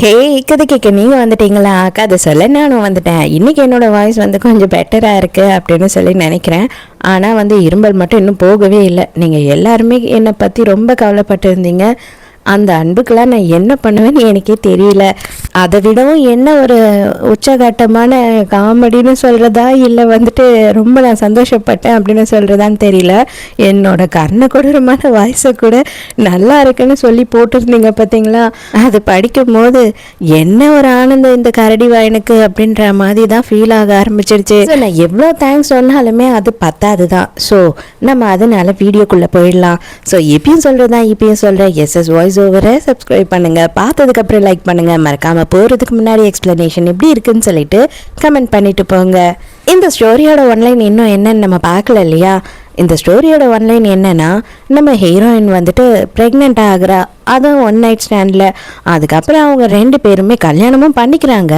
ஹே கதை கேட்க நீங்கள் வந்துட்டீங்களா? கதை சொல்ல நானும் வந்துட்டேன். இன்றைக்கி என்னோடய வாய்ஸ் வந்து கொஞ்சம் பெட்டராக இருக்குது அப்படின்னு சொல்லி நினைக்கிறேன். ஆனால் வந்து இரும்பல் மட்டும் இன்னும் போகவே இல்லை. நீங்கள் எல்லாருமே என்னை பற்றி ரொம்ப கவலைப்பட்டு இருந்தீங்க. அந்த அன்புக்கெல்லாம் நான் என்ன பண்ணுவேன்னு எனக்கே தெரியல. அதை விடவும் என்ன ஒரு உச்சகட்டமான காமெடின்னு சொல்கிறதா இல்லை வந்துட்டு ரொம்ப நான் சந்தோஷப்பட்டேன் அப்படின்னு சொல்கிறதான்னு தெரியல. என்னோட கர்ண கொடூரமான வாய்ஸை கூட நல்லா இருக்குன்னு சொல்லி போட்டிருந்தீங்க பார்த்தீங்களா? அது படிக்கும் போது என்ன ஒரு ஆனந்தம் இந்த கரடி வாயனுக்கு அப்படின்ற மாதிரி தான் ஃபீல் ஆக ஆரம்பிச்சிருச்சு. நான் எவ்வளோ தேங்க்ஸ் சொன்னாலுமே அது பத்தாது தான். ஸோ நம்ம அதனால வீடியோக்குள்ளே போயிடலாம். ஸோ இப்பயும் சொல்கிறதான் இப்பயும் சொல்கிறேன். எஸ்எஸ் வாய்ஸ் ஓவரை சப்ஸ்கிரைப் பண்ணுங்கள், பார்த்ததுக்கப்புறம் லைக் பண்ணுங்கள், மறக்காமல் போகிறதுக்கு முன்னாடி எக்ஸ்ப்ளனேஷன் எப்படி இருக்குன்னு சொல்லிட்டு கமெண்ட் பண்ணிட்டு போங்க. இந்த ஸ்டோரியோட ஒன்லைன் இன்னும் என்னன்னு நம்ம பார்க்கல இல்லையா? இந்த ஸ்டோரியோட ஒன்லைன் என்னன்னா, நம்ம ஹீரோயின் வந்துட்டு ப்ரெக்னென்ட் ஆகுறா, அதுவும் ஒன் நைட் ஸ்டாண்டில். அதுக்கப்புறம் அவங்க 2 பேருமே கல்யாணமும் பண்ணிக்கிறாங்க.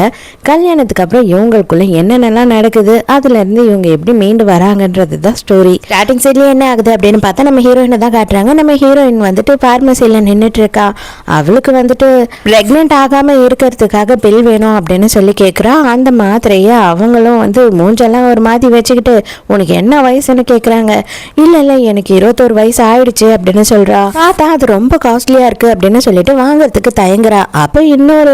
கல்யாணத்துக்கு அப்புறம் இவங்களுக்குள்ள என்னென்னலாம் நடக்குது, அதுலேருந்து இவங்க எப்படி மீண்டு வராங்கன்றது தான் ஸ்டோரி. ஸ்டார்டிங் சைட்லேயே என்ன ஆகுது அப்படின்னு பார்த்தா நம்ம ஹீரோயினை தான் காட்டுறாங்க. நம்ம ஹீரோயின் வந்துட்டு ஃபார்மசியில் நின்றுட்டு இருக்கா. அவளுக்கு வந்துட்டு ப்ரெக்னென்ட் ஆகாமல் இருக்கிறதுக்காக பில் வேணும் அப்படின்னு சொல்லி கேட்குறா. அந்த மாத்திரையை அவங்களும் வந்து மூஞ்செல்லாம் ஒரு மாதிரி வச்சுக்கிட்டு உனக்கு என்ன வயசுன்னு கேட்குறாங்க. இல்லை எனக்கு 21 வயசு ஆயிடுச்சு அப்படின்னு சொல்கிறா. பார்த்தா அது ரொம்ப காஸ்ட்லியாக இருக்குது அப்படின்னு சொல்லிட்டு வாங்கிறதுக்கு தயங்குறா. அப்போ இன்னொரு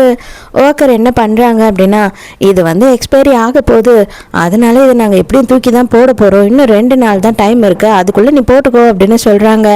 ஒர்க்கர் என்ன பண்ணுறாங்க அப்படின்னா, இது வந்து எக்ஸ்பைரி ஆக போகுது, அதனால இதை நாங்கள் எப்படியும் தூக்கி தான் போட போகிறோம், இன்னும் 2 நாள் தான் டைம் இருக்குது, அதுக்குள்ளே நீ போட்டுக்கோ அப்படின்னு சொல்கிறாங்க.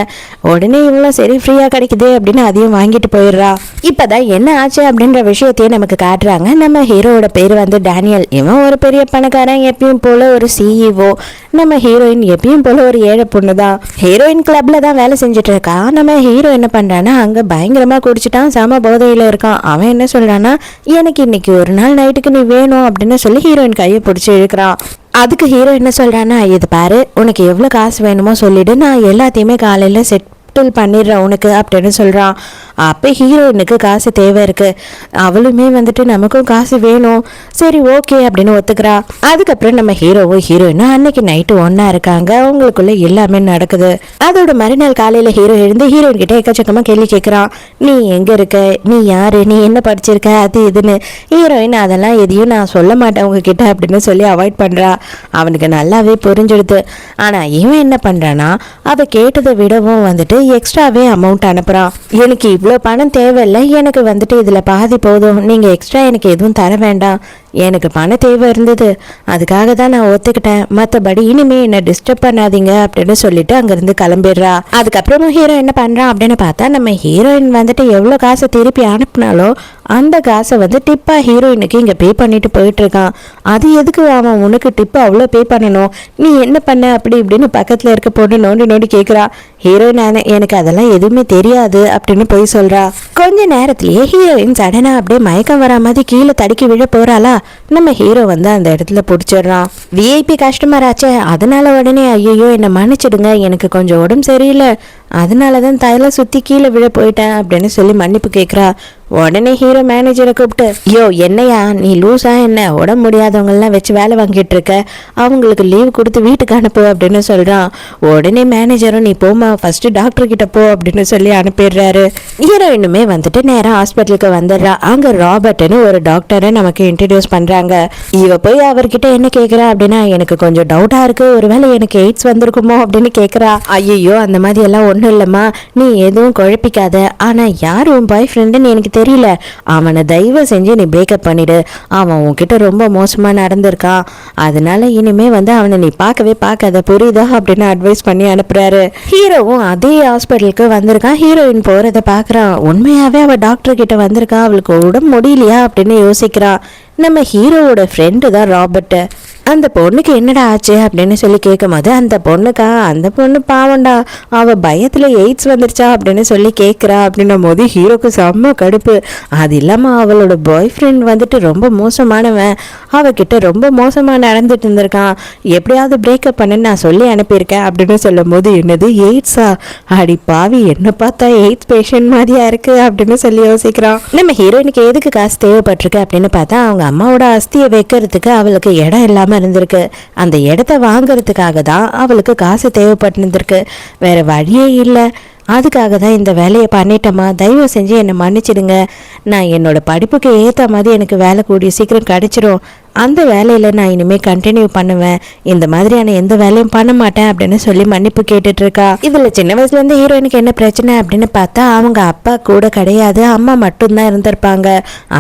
உடனே இவ்வளோ சரி ஃப்ரீயாக கிடைக்குது அப்படின்னு அதையும் வாங்கிட்டு போயிடுறா. இப்போ தான் என்ன ஆச்சு அப்படின்ற விஷயத்தையே நமக்கு காட்டுறாங்க. நம்ம ஹீரோவோட பேர் வந்து டேனியல். இவன் ஒரு பெரிய பணக்காரன், எப்பயும் போல் ஒரு சிஇஓ. நம்ம ஹீரோயின் எப்பயும் போல் ஒரு ஏழை பொண்ணு தான். ஹீரோயின் கிளப்ல தான் வேலை செஞ்சுட்டு இருக்கா. நம்ம ஹீரோ என்ன பண்றான்னா, அங்க பயங்கரமா குடிச்சிட்டான், சம போதையில இருக்கான். அவன் என்ன சொல்றான்னா, எனக்கு இன்னைக்கு ஒரு நாள் நைட்டுக்கு நீ வேணும் அப்படின்னு சொல்லி ஹீரோயின் கையை பிடிச்சி இழுக்கிறான். அதுக்கு ஹீரோ என்ன சொல்றான்னா, இது பாரு, உனக்கு எவ்வளோ காசு வேணுமோ சொல்லிடு, நான் எல்லாத்தையுமே காலையில செட் பண்ணிடுறேன் உனக்கு அப்படின்னு சொல்கிறான். அப்போ ஹீரோயினுக்கு காசு தேவை இருக்குது. அவளுமே வந்துட்டு நமக்கும் காசு வேணும், சரி ஓகே அப்படின்னு ஒத்துக்கிறா. அதுக்கப்புறம் நம்ம ஹீரோவும் ஹீரோயினும் அன்னைக்கு நைட்டு ஒன்றா இருக்காங்க. அவங்களுக்குள்ள எல்லாமே நடக்குது. அதோட மறுநாள் காலையில் ஹீரோ எழுந்து ஹீரோயின் கிட்ட எக்கச்சக்கமாக கேள்வி கேட்குறான். நீ எங்கே இருக்க, நீ யாரு, நீ என்ன படிச்சிருக்க, அது இதுன்னு. ஹீரோயின் அதெல்லாம் எதையும் நான் சொல்ல மாட்டேன் உங்ககிட்ட அப்படின்னு சொல்லி அவாய்ட் பண்ணுறா. அவனுக்கு நல்லாவே புரிஞ்சிடுது. ஆனால் இவன் என்ன பண்ணுறான்னா, அவள் கேட்டதை விடவும் வந்துட்டு எக்ஸ்ட்ராவே அமௌண்ட் அனுப்புகிறான். எனக்கு இவ்வளோ பணம் தேவையில்லை, எனக்கு வந்துட்டு இதில் பாதி போதும், நீங்கள் எக்ஸ்ட்ரா எனக்கு எதுவும் தர வேண்டாம், எனக்கு பண தேவை இருந்தது, அதுக்காக தான் நான் ஒத்துக்கிட்டேன், மற்றபடி இனிமே என்னை டிஸ்டர்ப் பண்ணாதீங்க அப்படின்னு சொல்லிட்டு அங்கேருந்து கிளம்பிடுறா. அதுக்கப்புறமும் ஹீரோ என்ன பண்ணுறான் அப்படின்னு பார்த்தா, நம்ம ஹீரோயின் வந்துட்டு எவ்வளோ காசை திருப்பி அனுப்புனாலோ அந்த காசை வந்து டிப்பாக ஹீரோயினுக்கு இங்கே பே பண்ணிட்டு போயிட்டு இருக்கான். அது எதுக்கு அவன் உனக்கு டிப்பு அவ்வளோ பே பண்ணணும், நீ என்ன பண்ண அப்படி இப்படின்னு பக்கத்தில் இருக்க பொண்ணு நோண்டி கேட்குறா. ஹீரோயின் எனக்கு அதெல்லாம் எதுவுமே தெரியாது அப்படின்னு போய் சொல்றா. கொஞ்ச நேரத்திலேயே ஹீரோயின் சடனா அப்படியே மயக்கம் வரா மாதிரி கீழே தடுக்கி விழ போறாளா. நம்ம ஹீரோ வந்து அந்த இடத்துல பிடிச்சிடுறான். விஐபி கஸ்டமர் ஆச்சே, அதனால உடனே ஐயோ என்னை மன்னிச்சிடுங்க, எனக்கு கொஞ்சம் உடம்பு சரியில்லை, அதனாலதான் தைல சுத்தி கீழே விழ போயிட்டேன் அப்படின்னு சொல்லி மன்னிப்பு கேட்குறா. உடனே ஹீரோ மேனேஜரை கூப்பிட்டு, யோ என்னையா நீ லூஸா, என்ன உடம்பு முடியாதவங்கெல்லாம் வச்சு வேலை வாங்கிட்டு இருக்க, அவங்களுக்கு லீவ் கொடுத்து வீட்டுக்கு அனுப்பு அப்படின்னு சொல்றான். உடனே மேனேஜரும் நீ போமா ஃபர்ஸ்ட் டாக்டர் கிட்ட போ அப்படின்னு சொல்லி அனுப்பிடுறாரு. ஹீரோயினுமே வந்துட்டு நேரம் ஹாஸ்பிட்டலுக்கு வந்துடுறா. அங்க ராபர்ட்னு ஒரு டாக்டரை நமக்கு இன்ட்ரடியூஸ் பண்றாங்க. இவ போய் அவர்கிட்ட என்ன கேட்குறா அப்படின்னா, எனக்கு கொஞ்சம் டவுட்டா இருக்கு, ஒருவேளை எனக்கு எய்ட்ஸ் வந்திருக்குமோ அப்படின்னு கேட்குறா. ஐயோ அந்த மாதிரி எல்லாம் ஒன்றும் இல்லைம்மா, நீ எதுவும் குழப்பிக்காத, ஆனா யார் உன் பாய் ஃப்ரெண்டுன்னு எனக்கு தெரியல, அவனை தயவு செஞ்சு நீ பிரேக்கப் பண்ணிடு, அவன் உன்கிட்ட ரொம்ப மோசமா நடந்திருக்கான், அதனால இனிமே வந்து அவனை நீ பார்க்கவே பார்க்காத, புரியுதா அப்படின்னு அட்வைஸ் பண்ணி அனுப்புறாரு. ஹீரோவும் அதே ஹாஸ்பிட்டலுக்கு வந்திருக்கான். ஹீரோயின் போறதை பார்க்குறான். உண்மையாவே அவள் டாக்டர் கிட்ட வந்திருக்கா, அவளுக்கு உடம்பு முடியலையா அப்படின்னு யோசிக்கிறான். நம்ம ஹீரோவோட ஃப்ரெண்டு தான் ராபர்ட். அந்த பொண்ணுக்கு என்னடா ஆச்சு அப்படின்னு சொல்லி கேட்கும் போது, அந்த பொண்ணு பாவண்டா, அவள் பயத்தில் எய்ட்ஸ் வந்துருச்சா அப்படின்னு சொல்லி கேட்குறா. அப்படின்னும் போது ஹீரோக்கு செம்ம கடுப்பு. அது இல்லாமல் அவளோட பாய் ஃப்ரெண்ட் வந்துட்டு ரொம்ப மோசமானவன், அவகிட்ட ரொம்ப மோசமாக நடந்துட்டு இருந்திருக்கான், எப்படியாவது பிரேக்கப் பண்ணுன்னு நான் சொல்லி அனுப்பியிருக்கேன் அப்படின்னு சொல்லும் போது, என்னது எய்ட்ஸா, அடி பாவி என்ன பார்த்தா எய்ட்ஸ் பேஷண்ட் மாதிரியா இருக்கு அப்படின்னு சொல்லி யோசிக்கிறான். நம்ம ஹீரோயினுக்கு எதுக்கு காசு தேவைப்பட்டிருக்கு அப்படின்னு பார்த்தா, அவங்க அம்மாவோட அஸ்தியை வைக்கிறதுக்கு அவளுக்கு இடம் இல்லாமல் இருந்திருக்கு. அந்த இடத்த வாங்கறதுக்காக தான் அவளுக்கு காசு தேவைப்பட்டிருந்திருக்கு, வேற வழியே இல்லை. அதுக்காக தான் இந்த வேலையை பண்ணிட்டேம்மா, தயவு செஞ்சு என்னை மன்னிச்சிடுங்க. நான் என்னோட படிப்புக்கு ஏற்ற மாதிரி எனக்கு வேலை கூடிய சீக்கிரம் கிடைச்சிரும். அந்த வேலையில் நான் இனிமேல் கண்டினியூ பண்ணுவேன். இந்த மாதிரியான எந்த வேலையும் பண்ண மாட்டேன் அப்படின்னு சொல்லி மன்னிப்பு கேட்டுட்டு இருக்கா. இதில் சின்ன வயசுலேருந்து ஹீரோயினுக்கு என்ன பிரச்சனை அப்படின்னு பார்த்தா அவங்க அப்பா கூட கிடையாது, அம்மா மட்டும்தான் இருந்திருப்பாங்க.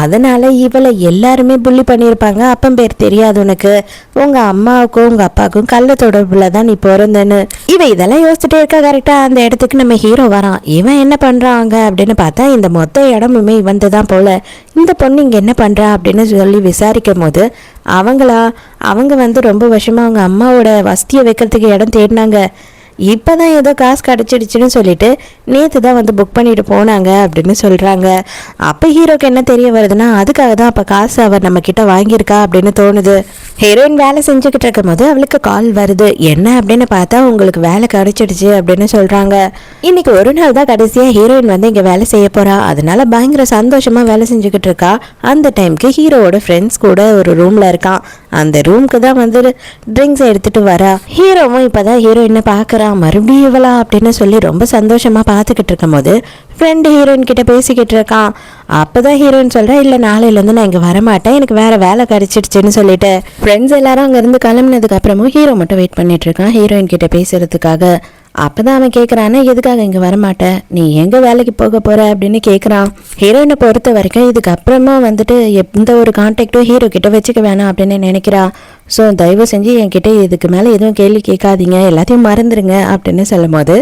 அதனால இவளை எல்லாருமே புள்ளி பண்ணியிருப்பாங்க. அப்பன் பேர் தெரியாது உனக்கு, உங்கள் அம்மாவுக்கும் உங்கள் அப்பாவுக்கும் கள்ள தொடர்புல தான் நீ பிறந்தன்னு. இவன் இதெல்லாம் யோசிச்சுட்டே இருக்கா. கரெக்டாக அந்த இடத்துக்கு நம்ம ஹீரோ வரான். இவன் என்ன பண்ணுறாங்க அப்படின்னு பார்த்தா இந்த மொத்த இடமுமே இவன்து தான் போல. இந்த பொண்ணு இங்கே என்ன பண்ணுறா அப்படின்னு சொல்லி விசாரிக்கும் போது அவங்க வந்து ரொம்ப வருஷமாக அவங்க அம்மாவோட வசதியை வைக்கிறதுக்கு இடம் தேடினாங்க. இப்போ தான் ஏதோ காசு கிடச்சிடுச்சுன்னு சொல்லிட்டு நேற்று தான் வந்து புக் பண்ணிட்டு போனாங்க அப்படின்னு சொல்கிறாங்க. அப்போ ஹீரோக்கு என்ன தெரிய வருதுன்னா அதுக்காக தான் அப்போ காசு அவர் நம்மக்கிட்ட வாங்கியிருக்கா அப்படின்னு தோணுது. ஹீரோயின் வேலை செஞ்சுக்கிட்டு இருக்கும் போது அவளுக்கு கால் வருது. என்ன அப்படின்னு பார்த்தா உங்களுக்கு வேலை கிடச்சிடுச்சு அப்படின்னு சொல்கிறாங்க. இன்னைக்கு ஒரு நாள் தான் கடைசியாக ஹீரோயின் வந்து இங்கே வேலை செய்ய போகிறா. அதனால பயங்கர சந்தோஷமாக வேலை செஞ்சுக்கிட்டு இருக்கா. அந்த டைமுக்கு ஹீரோவோட ஃப்ரெண்ட்ஸ் கூட ஒரு ரூமில் இருக்கான். அந்த ரூமுக்கு தான் வந்து ட்ரிங்க்ஸ் எடுத்துகிட்டு வரா. ஹீரோவும் இப்போ தான் ஹீரோயினை பார்க்குறான். மறுபடியும் இவளா அப்படின்னு சொல்லி ரொம்ப சந்தோஷமா பார்த்துக்கிட்டு இருக்கும் போது ஃப்ரெண்டு ஹீரோயின் கிட்ட பேசிக்கிட்டு இருக்கான். அப்போதான் ஹீரோயின் சொல்கிறா, இல்லை நாளையிலேருந்து நான் இங்கே வரமாட்டேன், எனக்கு வேற வேலை கிடைச்சிடுச்சுன்னு சொல்லிட்டு ஃப்ரெண்ட்ஸ் எல்லாரும் அங்கேருந்து கிளம்புனதுக்கு அப்புறமும் ஹீரோ மட்டும் வெயிட் பண்ணிட்டு இருக்கான் ஹீரோயின் கிட்ட பேசுறதுக்காக. அப்போதான் அவன் கேட்குறான்னா, எதுக்காக இங்கே வரமாட்டேன், நீ எங்கே வேலைக்கு போக போகிற அப்படின்னு கேட்குறான். ஹீரோயினை பொறுத்த வரைக்கும் இதுக்கப்புறமா வந்துட்டு எந்த ஒரு கான்டாக்டும் ஹீரோ கிட்ட வச்சுக்க வேணாம் அப்படின்னு நினைக்கிறா. ஸோ தயவு செஞ்சு என்கிட்ட இதுக்கு மேலே எதுவும் கேள்வி கேட்காதீங்க, எல்லாத்தையும் மறந்துடுங்க அப்படின்னு சொல்லும் போது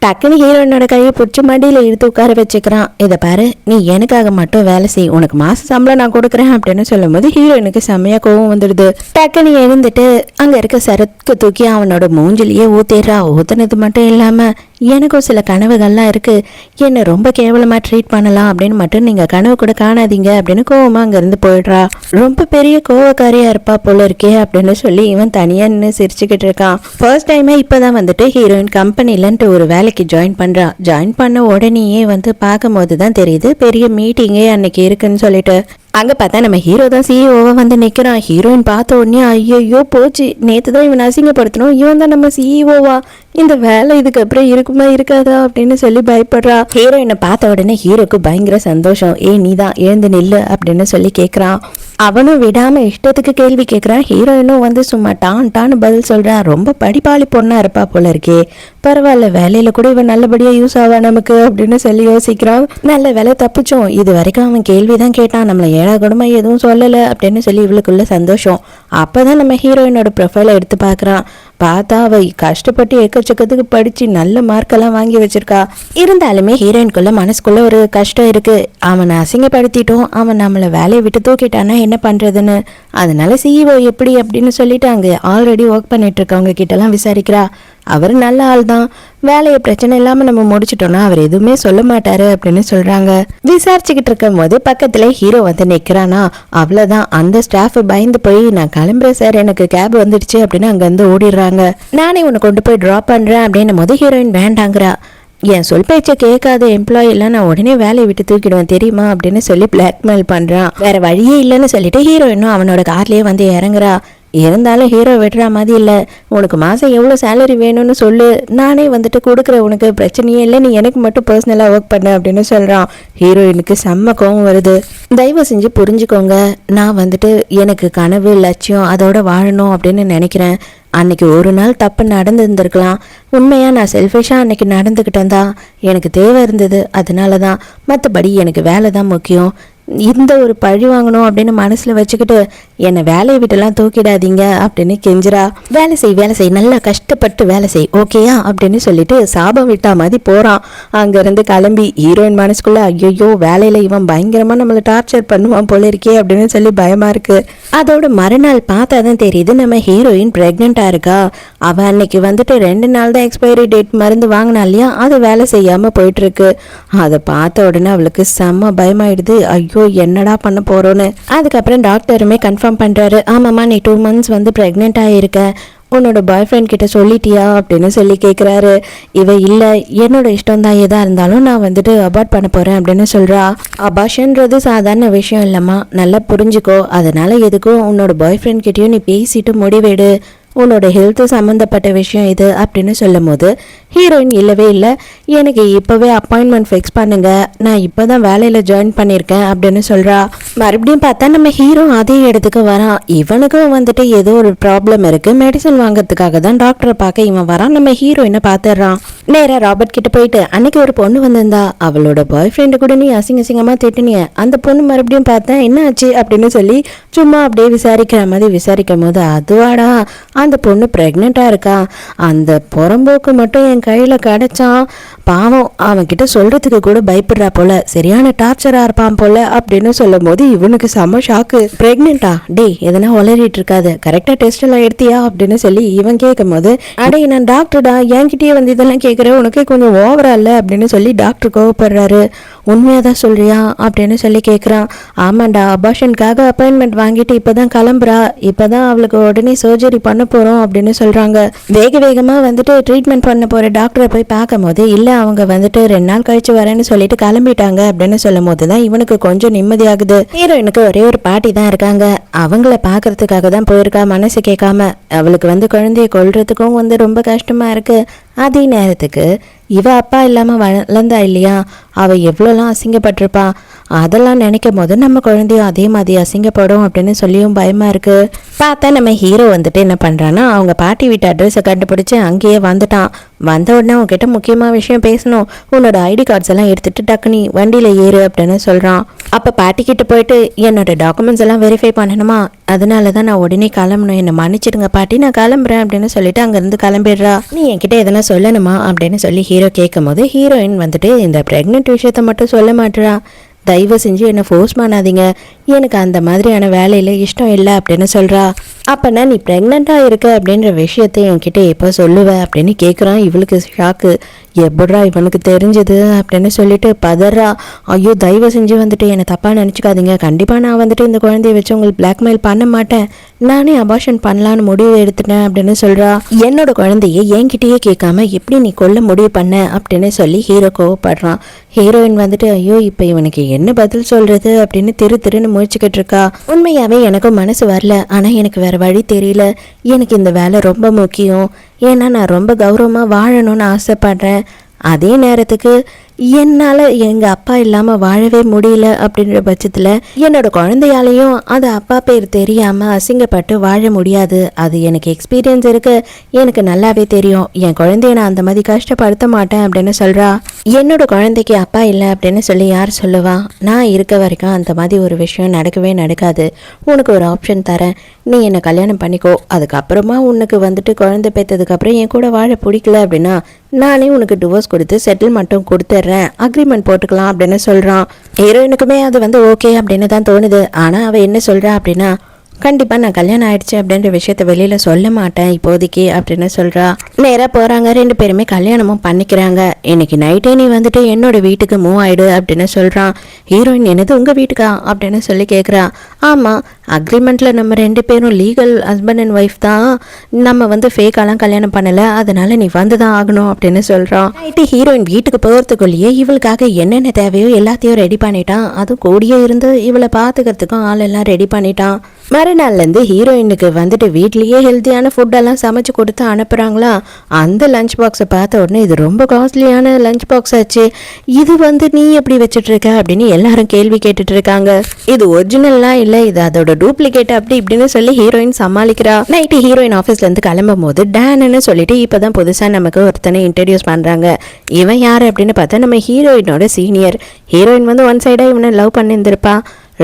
டக்குன்னு ஹீரோயினோட கையை பிடிச்சி மடியில் இழுத்து உட்கார வச்சுக்கிறான். இதை பாரு, நீ எனக்காக மட்டும் வேலை செய், உனக்கு மாச சம்பளம் நான் கொடுக்குறேன் அப்படின்னு சொல்லும் போது ஹீரோயினுக்கு செம்மையா கோவம் வந்துடுது. டக்குன்னு எழுந்துட்டு அங்கே இருக்க சரக்கு தூக்கி அவனோட மூஞ்சிலேயே ஊத்திடுறா. ஊத்துனது மட்டும் இல்லாமல் எனக்கும் சில கனவுகள்லாம் இருக்குது, என்னை ரொம்ப கேவலமாக ட்ரீட் பண்ணலாம் அப்படின்னு மட்டும் நீங்கள் கனவு கூட காணாதீங்க அப்படின்னு கோவமாக அங்கேருந்து போயிடுறா. ரொம்ப பெரிய கோவக்காரியாக இருப்பா போல இருக்கே அப்படின்னு சொல்லி இவன் தனியாக நின்று சிரிச்சுக்கிட்டு இருக்கான். ஃபர்ஸ்ட் டைமாக இப்போ தான் வந்துட்டு ஹீரோயின் கம்பெனிலன்ட்டு ஒரு வேலைக்கு ஜாயின் பண்ணுறா. ஜாயின் பண்ண உடனேயே வந்து பார்க்கும் போது தான் தெரியுது பெரிய மீட்டிங்கே அன்னைக்கு இருக்குன்னு சொல்லிட்டு. அங்கே பார்த்தா நம்ம ஹீரோ தான் சிஇஓவை வந்து நிற்கிறான். ஹீரோயின் பார்த்த உடனே ஐயோ போச்சு, நேற்று தான் இவன் அசிங்கப்படுத்தணும், இவன் தான் நம்ம சிஇஓவா, இந்த வேலை இதுக்கப்புறம் இருக்குமா இருக்காதா அப்படின்னு சொல்லி பயப்படுறா. ஹீரோயினை பார்த்த உடனே ஹீரோக்கு பயங்கர சந்தோஷம். நீ தான் எழுந்து நில்லு அப்படின்னு சொல்லி கேட்குறான். அவனும் விடாமல் இஷ்டத்துக்கு கேள்வி கேட்குறான். ஹீரோயினும் வந்து சும்மா டான்னு பதில் சொல்கிறான். ரொம்ப படிப்பாளி பொண்ணாக இருப்பா போல இருக்கே, பரவாயில்ல, வேலையில் கூட இவன் நல்லபடியாக யூஸ் ஆவா நமக்கு அப்படின்னு சொல்லி யோசிக்கிறான். நல்ல வேலை தப்பிச்சோம், இது வரைக்கும் அவன் கேள்வி தான் கேட்டான், நம்மளை ஏழாகுடமா எதுவும் சொல்லலை அப்படின்னு சொல்லி இவளுக்குள்ள சந்தோஷம். அப்போ தான் நம்ம ஹீரோயினோட ப்ரொஃபைலை எடுத்து பார்க்குறான். பார்த்தா அவ கஷ்டப்பட்டு எக்கச்சக்கத்துக்கு படிச்சு நல்ல மார்க்கெல்லாம் வாங்கி வச்சிருக்கா. இருந்தாலுமே ஹீரோயின்குள்ள மனசுக்குள்ள ஒரு கஷ்டம் இருக்கு. அவனை அசிங்கப்படுத்திட்டோம், அவன் நம்மளை வேலையை விட்டு தூக்கிட்டானா என்ன பண்றதுன்னு. அதனால சிஇஓ எப்படி அப்படின்னு சொல்லிட்டு அங்கே ஆல்ரெடி ஒர்க் பண்ணிட்டு இருக்கவங்க கிட்டலாம் விசாரிக்கிறா. அவர் நல்ல ஆள் தான், வேலையை பிரச்சனை இல்லாமல் நம்ம முடிச்சிட்டோம்னா அவர் எதுவுமே சொல்ல மாட்டாரு அப்படின்னு சொல்றாங்க. விசாரிச்சுக்கிட்டு இருக்கும் போது பக்கத்துல ஹீரோ வந்து நிற்கிறானா. அவ்வளோதான், அந்த ஸ்டாஃப் பயந்து போய் நான் கிளம்புறேன் சார், எனக்கு கேப் வந்துடுச்சு அப்படின்னு அங்கேருந்து ஓடிடுறாங்க. நானே உன்னை கொண்டு போய் ட்ராப் பண்ணுறேன் அப்படின்னும் போது ஹீரோயின் வேண்டாங்கிறா. என் சொல் பேச்சை கேட்காத எம்ப்ளாயெல்லாம் நான் உடனே வேலையை விட்டு தூக்கிடுவேன் தெரியுமா அப்படின்னு சொல்லி பிளாக்மெயில் பண்ணுறான். வேற வழியே இல்லைன்னு சொல்லிட்டு ஹீரோயினும் அவனோட கார்லேயே வந்து இறங்குறா. இருந்தாலும் ஹீரோ விடுற மாதிரி இல்லை. உனக்கு மாதம் எவ்வளோ சேலரி வேணும்னு சொல்லு, நானே வந்துட்டு கொடுக்குற, உனக்கு பிரச்சனையே இல்லை, நீ எனக்கு மட்டும் பர்சனலாக ஒர்க் பண்ண அப்படின்னு சொல்கிறான். ஹீரோயினுக்கு செம்ம கோவம் வருது. தயவு செஞ்சு புரிஞ்சுக்கோங்க, நான் வந்துட்டு எனக்கு கனவு லட்சியம் அதோட வாழணும் அப்படின்னு நினைக்கிறேன். அன்னைக்கு ஒரு நாள் தப்பு நடந்துருந்துருக்கலாம். உண்மையாக நான் செல்ஃபிஷாக அன்னைக்கு நடந்துக்கிட்டேன் தான், எனக்கு தேவை இருந்தது, அதனால தான். மற்றபடி எனக்கு வேலை தான் முக்கியம். இந்த ஒரு பழி வாங்கணும் அப்படின்னு மனசில் வச்சுக்கிட்டு என்னை வேலையை விட்டுலாம் தூக்கிடாதீங்க அப்படின்னு கெஞ்சிரா. வேலை செய், நல்லா கஷ்டப்பட்டு வேலை செய், ஓகேயா அப்படின்னு சொல்லிட்டு சாபம் விட்டா மாதிரி போகிறான். அங்கேருந்து கிளம்பி ஹீரோயின் மனசுக்குள்ளே ஐயோ வேலையில் இவன் பயங்கரமாக நம்மளை டார்ச்சர் பண்ணுவான் போல இருக்கே அப்படின்னு சொல்லி பயமாக இருக்குது. அதோட மறுநாள் பார்த்தா தான் தெரியுது நம்ம ஹீரோயின் ப்ரெக்னெண்ட்டாக இருக்கா. அவள் அன்னைக்கு வந்துட்டு 2 நாள் தான் எக்ஸ்பைரி டேட் மருந்து வாங்கினா இல்லையா, அது வேலை செய்யாமல் போயிட்டுருக்கு. அதை பார்த்த உடனே அவளுக்கு செம்ம பயமாயிடுது. ஐயோ என்னடா பண்ண போறோன்னு. அதுக்கப்புறம் டாக்டருமே கன்ஃபார்ம் பண்றாரு. ஆமாம்மா, நீ 2 months வந்து பிரெக்னென்ட் ஆகிருக்க, உன்னோட பாய் ஃப்ரெண்ட் கிட்ட சொல்லிட்டியா அப்படின்னு சொல்லி கேட்குறாரு. இவ இல்லை, என்னோட இஷ்டம் தான், எதா இருந்தாலும் நான் வந்துட்டு அபார்ட் பண்ண போறேன் அப்படின்னு சொல்றா. அபார்ஷன்றது சாதாரண விஷயம் இல்லைம்மா, நல்லா புரிஞ்சுக்கோ. அதனால எதுக்கும் உன்னோட பாய் ஃப்ரெண்ட் கிட்டயும் நீ பேசிட்டு முடிவெடு. உன்னோட ஹெல்த் சம்மந்தப்பட்ட விஷயம் இது அப்படின்னு சொல்லும் போது ஹீரோயின் இல்லவே இல்லை, எனக்கு இப்போவே அப்பாயின்மெண்ட் ஃபிக்ஸ் பண்ணுங்க, நான் இப்போ தான் வேலையில் ஜாயின் பண்ணியிருக்கேன் அப்படின்னு சொல்கிறா. மறுபடியும் பார்த்தா நம்ம ஹீரோ அதே இடத்துக்கு வரான். இவனுக்கும் வந்துட்டு ஏதோ ஒரு ப்ராப்ளம் இருக்குது, மெடிசன் வாங்குறதுக்காக தான் டாக்டரை பார்க்க இவன் வரான். நம்ம ஹீரோயினை பார்த்துடுறான். நேராக ராபர்ட் கிட்ட போயிட்டு, அன்னைக்கு ஒரு பொண்ணு வந்திருந்தா, அவளோட பாய் ஃப்ரெண்டு கூட நீ அசிங்கமாக திட்டினிய, அந்த பொண்ணு மறுபடியும் பார்த்தேன் என்ன ஆச்சு அப்படின்னு சொல்லி சும்மா அப்படியே விசாரிக்கிற மாதிரி விசாரிக்கும் போது, அதுவாடா அந்த பொண்ணு ப்ரெக்னெண்ட்டாக இருக்கா, அந்த புறம்போக்கு மட்டும் என் கையில் கிடச்சான், பாவம் அவன்கிட்ட சொல்கிறதுக்கு கூட பயப்படுறா போல, சரியான டார்ச்சராக இருப்பான் போல அப்படின்னு சொல்லும் போது இவனுக்கு செம்ம ஷாக்கு. ப்ரெக்னெண்ட்டா டே எதனா உளறிட்டு இருக்காது, கரெக்டாக டெஸ்ட் எல்லாம் எடுத்தியா அப்படின்னு சொல்லி இவன் கேட்கும் போது, அடே நான் டாக்டர்டா என்கிட்டயே வந்து இதெல்லாம் கேட்குறேன், உனக்கு கொஞ்சம் ஓவரா இல்லை அப்படின்னு சொல்லி டாக்டர் கோவப்படுறாரு. உண்மையாதான் சொல்றியா அப்படின்னு சொல்லி கேட்குறான். ஆமாண்டா, அபார்ஷனுக்காக அப்பாயின்மெண்ட் வாங்கிட்டு இப்போதான் கிளம்புறா, இப்போதான் அவளுக்கு உடனே சர்ஜரி பண்ண போகிறோம் அப்படின்னு சொல்கிறாங்க. வேகமாக வந்துட்டு ட்ரீட்மெண்ட் பண்ண போகிற டாக்டரை போய் பார்க்கும் போது, இல்லை அவங்க வந்துட்டு 2 நாள் கழிச்சு வரேன்னு சொல்லிட்டு கிளம்பிட்டாங்க அப்படின்னு சொல்லும் போது தான் இவனுக்கு கொஞ்சம் நிம்மதியாகுது. ஹீரோயினுக்கு ஒரே ஒரு பாட்டி தான் இருக்காங்க, அவங்கள பார்க்கறதுக்காக தான் போயிருக்கா, மனசு கேட்காம. அவளுக்கு வந்து குழந்தைய கொல்றதுக்கும் வந்து ரொம்ப கஷ்டமாக இருக்குது. அதே நேரத்துக்கு இவ அப்பா இல்லாமல் வளர்ந்தா இல்லையா, அவள் எவ்வளோலாம் அசிங்கப்பட்டிருப்பா, அதெல்லாம் நினைக்கும் போது நம்ம குழந்தையும் அதே மாதிரி அசிங்கப்படும் அப்படின்னு சொல்லியும் பயமாக இருக்குது. பார்த்தா நம்ம ஹீரோ வந்துட்டு என்ன பண்ணுறான்னா, அவங்க பாட்டி வீட்டு அட்ரஸை கண்டுபிடிச்சி அங்கேயே வந்துட்டான். வந்த உடனே உங்ககிட்ட முக்கியமாக விஷயம் பேசணும், உன்னோட ஐடி கார்ட்ஸ் எல்லாம் எடுத்துட்டு டக்குனி வண்டியில் ஏறு அப்படின்னு சொல்கிறான். அப்போ பாட்டிக்கிட்ட போயிட்டு என்னோட டாக்குமெண்ட்ஸ் எல்லாம் வெரிஃபை பண்ணணுமா, அதனால தான் நான் உடனே கிளம்பணும், என்னை மன்னிச்சிடுங்க பாட்டி நான் கிளம்புறேன் அப்படின்னு சொல்லிட்டு அங்கேருந்து கிளம்பிடுறா. நீ என்கிட்ட எதனா சொல்லணுமா அப்படின்னு சொல்லி ஹீரோ கேட்கும் போது ஹீரோயின் வந்துட்டு இந்த ப்ரெக்னென்ட் விஷயத்த மட்டும் சொல்ல மாட்டேறா. தயவு செஞ்சு என்னை ஃபோர்ஸ் பண்ணாதீங்க, எனக்கு அந்த மாதிரியான வேலையில் இஷ்டம் இல்லை அப்படின்னு சொல்கிறா. அப்போனா நீ ப்ரெக்னெண்ட்டாக இருக்க அப்படின்ற விஷயத்தை என்கிட்ட எப்போ சொல்லுவேன் அப்படின்னு கேட்குறான். இவளுக்கு ஷாக்கு, எப்படா இவனுக்கு தெரிஞ்சது அப்படின்னு சொல்லிட்டு பதறா. ஐயோ தயவு செஞ்சு வந்துட்டு என்னை தப்பாக நினச்சிக்காதீங்க, கண்டிப்பாக நான் வந்துட்டு இந்த குழந்தைய வச்சு உங்களுக்கு பிளாக்மெயில் பண்ண மாட்டேன், நானே அபார்ஷன் பண்ணலான்னு முடிவு எடுத்துட்டேன் அப்படின்னு சொல்கிறா. என்னோட குழந்தைய என்கிட்டயே கேட்காம எப்படி நீ கொல்ல முடிவு பண்ண அப்படின்னு சொல்லி ஹீரோ கோவப்படுறான். ஹீரோயின் வந்துட்டு ஐயோ இப்போ இவனுக்கு என்ன பதில் சொல்கிறது அப்படின்னு திருன்னு முயற்சிக்கிட்டு இருக்கா. உண்மையாகவே எனக்கும் மனசு வரல, ஆனால் எனக்கு வேறு வழி தெரியல, எனக்கு இந்த வேலை ரொம்ப முக்கியம், ஏன்னா நான் ரொம்ப கௌரவமாக வாழணும்னு ஆசைப்படுறேன், அதே நேரத்துக்கு என்னால் எங்கள் அப்பா இல்லாமல் வாழவே முடியல அப்படின்ற பட்சத்தில் என்னோட குழந்தையாலையும் அது அப்பா பேர் தெரியாமல் அசிங்கப்பட்டு வாழ முடியாது, அது எனக்கு எக்ஸ்பீரியன்ஸ் இருக்குது, எனக்கு நல்லாவே தெரியும், என் குழந்தைய நான் அந்த மாதிரி கஷ்டப்படுத்த மாட்டேன் அப்படின்னு சொல்கிறா. என்னோட குழந்தைக்கு அப்பா இல்லை அப்படின்னு சொல்லி யார் சொல்லுவா, நான் இருக்க வரைக்கும் அந்த மாதிரி ஒரு விஷயம் நடக்கவே நடக்காது, உனக்கு ஒரு ஆப்ஷன் தரேன், நீ என்னை கல்யாணம் பண்ணிக்கோ, அதுக்கப்புறமா உனக்கு வந்துட்டு குழந்தை பெற்றதுக்கப்புறம் என் கூட வாழ பிடிக்கல அப்படின்னா நானே உனக்கு டிவோர்ஸ் கொடுத்து செட்டில்மெண்ட்டும் கொடுத்துட்றேன், அக்ரிமெண்ட் போட்டுக்கலாம் அப்படின்னு சொல்கிறான். ஹீரோயினுக்குமே அது வந்து ஓகே அப்படின்னு தான் தோணுது. ஆனால் அவள் என்ன சொல்கிறா அப்படின்னா, கண்டிப்பாக நான் கல்யாணம் ஆயிடுச்சு அப்படின்ற விஷயத்த வெளியில் சொல்ல மாட்டேன் இப்போதைக்கு அப்படின்னு சொல்கிறா. நேராக போகிறாங்க, 2 பேருமே கல்யாணமும் பண்ணிக்கிறாங்க. இன்னைக்கு நைட்டே நீ வந்துட்டு என்னோட வீட்டுக்கு மூவ் ஆயிடு அப்படின்னு சொல்கிறான். ஹீரோயின் என்னது உங்கள் வீட்டுக்கா அப்படின்னு சொல்லி கேட்குறா. ஆமாம், அக்ரிமெண்ட்டில் நம்ம 2 பேரும் லீகல் ஹஸ்பண்ட் அண்ட் ஒய்ஃப் தான், நம்ம வந்து ஃபேக்காலாம் கல்யாணம் பண்ணலை, அதனால நீ வந்து தான் ஆகணும் அப்படின்னு சொல்கிறான். நைட்டு ஹீரோயின் வீட்டுக்கு போகிறதுக்குள்ளேயே இவளுக்காக என்னென்ன தேவையோ எல்லாத்தையும் ரெடி பண்ணிட்டான். அதுவும் கூடியே இருந்து இவளை பார்த்துக்கிறதுக்கும் ஆளெல்லாம் ரெடி பண்ணிட்டான். மறுநாள்லேருந்து ஹீரோயினுக்கு வந்துட்டு வீட்லேயே ஹெல்த்தியான ஃபுட்டெல்லாம் சமைச்சு கொடுத்து அனுப்புகிறாங்களா. அந்த லஞ்ச் பாக்ஸை பார்த்த உடனே இது ரொம்ப காஸ்ட்லியான லஞ்ச் பாக்ஸ் ஆச்சு, இது வந்து நீ எப்படி வச்சுட்ருக்க அப்படின்னு எல்லாரும் கேள்வி கேட்டுட்டு இருக்காங்க. இது ஒரிஜினல்லாம் இல்லை, இது அதோட டூப்ளிகேட் அப்படி இப்படின்னு சொல்லி ஹீரோயின் சமாளிக்கிறா. நைட்டு ஹீரோயின் ஆஃபீஸ்லேருந்து கிளம்பும் போது டேன்னு சொல்லிட்டு இப்போ தான் புதுசாக நமக்கு ஒருத்தனை இன்ட்ரடியூஸ் பண்ணுறாங்க. இவன் யார் அப்படின்னு பார்த்தா நம்ம ஹீரோயினோட சீனியர். ஹீரோயின் வந்து ஒன் சைடாக இவனை லவ் பண்ணியிருந்திருப்பா.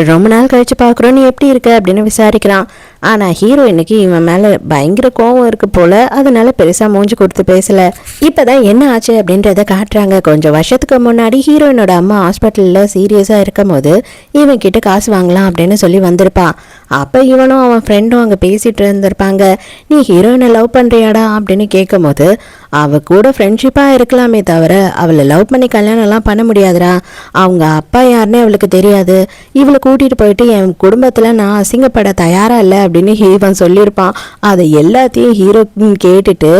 ரொம்ப நாள் கழிச்சு பார்க்குறோம், நீ எப்படி இருக்க அப்படின்னு விசாரிக்கிறான். ஆனால் ஹீரோயினுக்கு இவன் மேலே பயங்கர கோவம் இருக்கு போல, அதனால பெருசாக மூஞ்சி கொடுத்து பேசலை. இப்போ தான் என்ன ஆச்சு அப்படின்றத காட்டுறாங்க. கொஞ்சம் வருஷத்துக்கு முன்னாடி ஹீரோயினோட அம்மா ஹாஸ்பிட்டலில் சீரியஸாக இருக்கும் போது இவன் கிட்ட காசு வாங்கலாம் அப்படின்னு சொல்லி வந்திருப்பான். அப்போ இவனும் அவன் ஃப்ரெண்டும் அங்கே பேசிகிட்டு இருந்திருப்பாங்க. நீ ஹீரோயினை லவ் பண்ணுறியாடா அப்படின்னு கேட்கும் போது, அவள் கூட ஃப்ரெண்ட்ஷிப்பாக இருக்கலாமே தவிர அவளை லவ் பண்ணி கல்யாணம்லாம் பண்ண முடியாதுடா, அவங்க அப்பா யாருன்னே அவளுக்கு தெரியாது, இவளை கூட்டிகிட்டு போயிட்டு என் குடும்பத்தில் நான் அசிங்கப்பட தயாராக இல்லை அப்படின்னு இவன் சொல்லியிருப்பான். அதை எல்லாத்தையும் ஹீரோ கேட்டுட்டு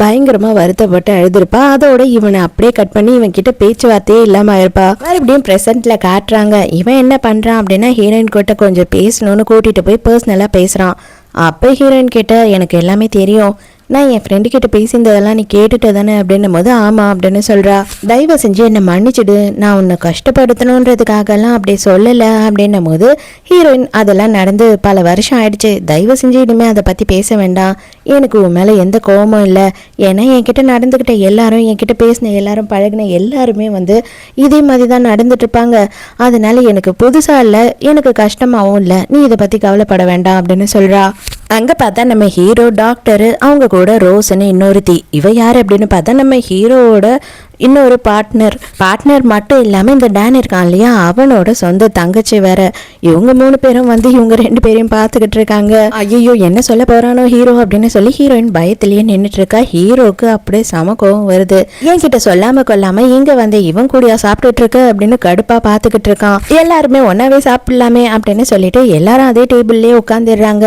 பயங்கரமாக வருத்தப்பட்டு அழுதுருப்பா. அதோட இவனை அப்படியே கட் பண்ணி இவன் கிட்ட பேச்சுவார்த்தையே இல்லாமல் ஆயிருப்பா. மறுபடியும் ப்ரெசென்ட்டில் காட்டுறாங்க. இவன் என்ன பண்ணுறான் அப்படின்னா, ஹீரோயின் கிட்ட கொஞ்சம் பேசணும்னு கூட்டிகிட்டு போய் பர்சனலாக பேசுகிறான். அப்போ ஹீரோயின் கிட்ட எனக்கு எல்லாமே தெரியும், நான் என் ஃப்ரெண்டு கிட்ட பேசியிருந்ததெல்லாம் நீ கேட்டுட்டு தானே அப்படின்னும் போது ஆமா அப்படின்னு சொல்றா. தயவு செஞ்சு என்னை மன்னிச்சிடு, நான் உன்னை கஷ்டப்படுத்தணுன்றதுக்காகலாம் அப்படி சொல்லலை அப்படின்னும் போது ஹீரோயின் அதெல்லாம் நடந்து பல வருஷம் ஆயிடுச்சு, தயவு செஞ்சு இனிமே அதை பற்றி பேச வேண்டாம், எனக்கு உன் மேலே எந்த கோபமும் இல்லை, ஏன்னா என்கிட்ட நடந்துக்கிட்ட எல்லாரும், என்கிட்ட பேசின எல்லாரும், பழகின எல்லாருமே வந்து இதே மாதிரி தான் நடந்துட்டு இருப்பாங்க, அதனால எனக்கு புதுசாக இல்லை, எனக்கு கஷ்டமாகவும் இல்லை, நீ இதை பற்றி கவலைப்பட வேண்டாம் அப்படின்னு சொல்கிறா. அங்கே பார்த்தா நம்ம ஹீரோ, டாக்டரு, அவங்க கூட ரோஸ்ன்னு இன்னொருத்தி. இவ யார் அப்படின்னு பார்த்தா நம்ம ஹீரோவோட இன்னொரு பார்ட்னர் மட்டும் இல்லாமல் இந்த டேன் இருக்கான் இல்லையா, அவனோட சொந்த தங்கச்சி வேற. இவங்க 3 பேரும் வந்து இவங்க 2 பேரையும் பார்த்துக்கிட்டு இருக்காங்க. ஐயோ என்ன சொல்ல போறானோ ஹீரோ அப்படின்னு சொல்லி ஹீரோயின் பயத்திலேயே நின்றுட்டு இருக்கா. ஹீரோக்கு அப்படியே சம கோவம் வருது. என்கிட்ட சொல்லாம கொள்ளாம இங்க வந்து இவன் கூடியா சாப்பிட்டுட்டு இருக்க அப்படின்னு கடுப்பா பார்த்துக்கிட்டு இருக்கான். எல்லாருமே ஒன்னாவே சாப்பிடலாமே அப்படின்னு சொல்லிட்டு எல்லாரும் அதே டேபிள்லயே உட்காந்துடுறாங்க.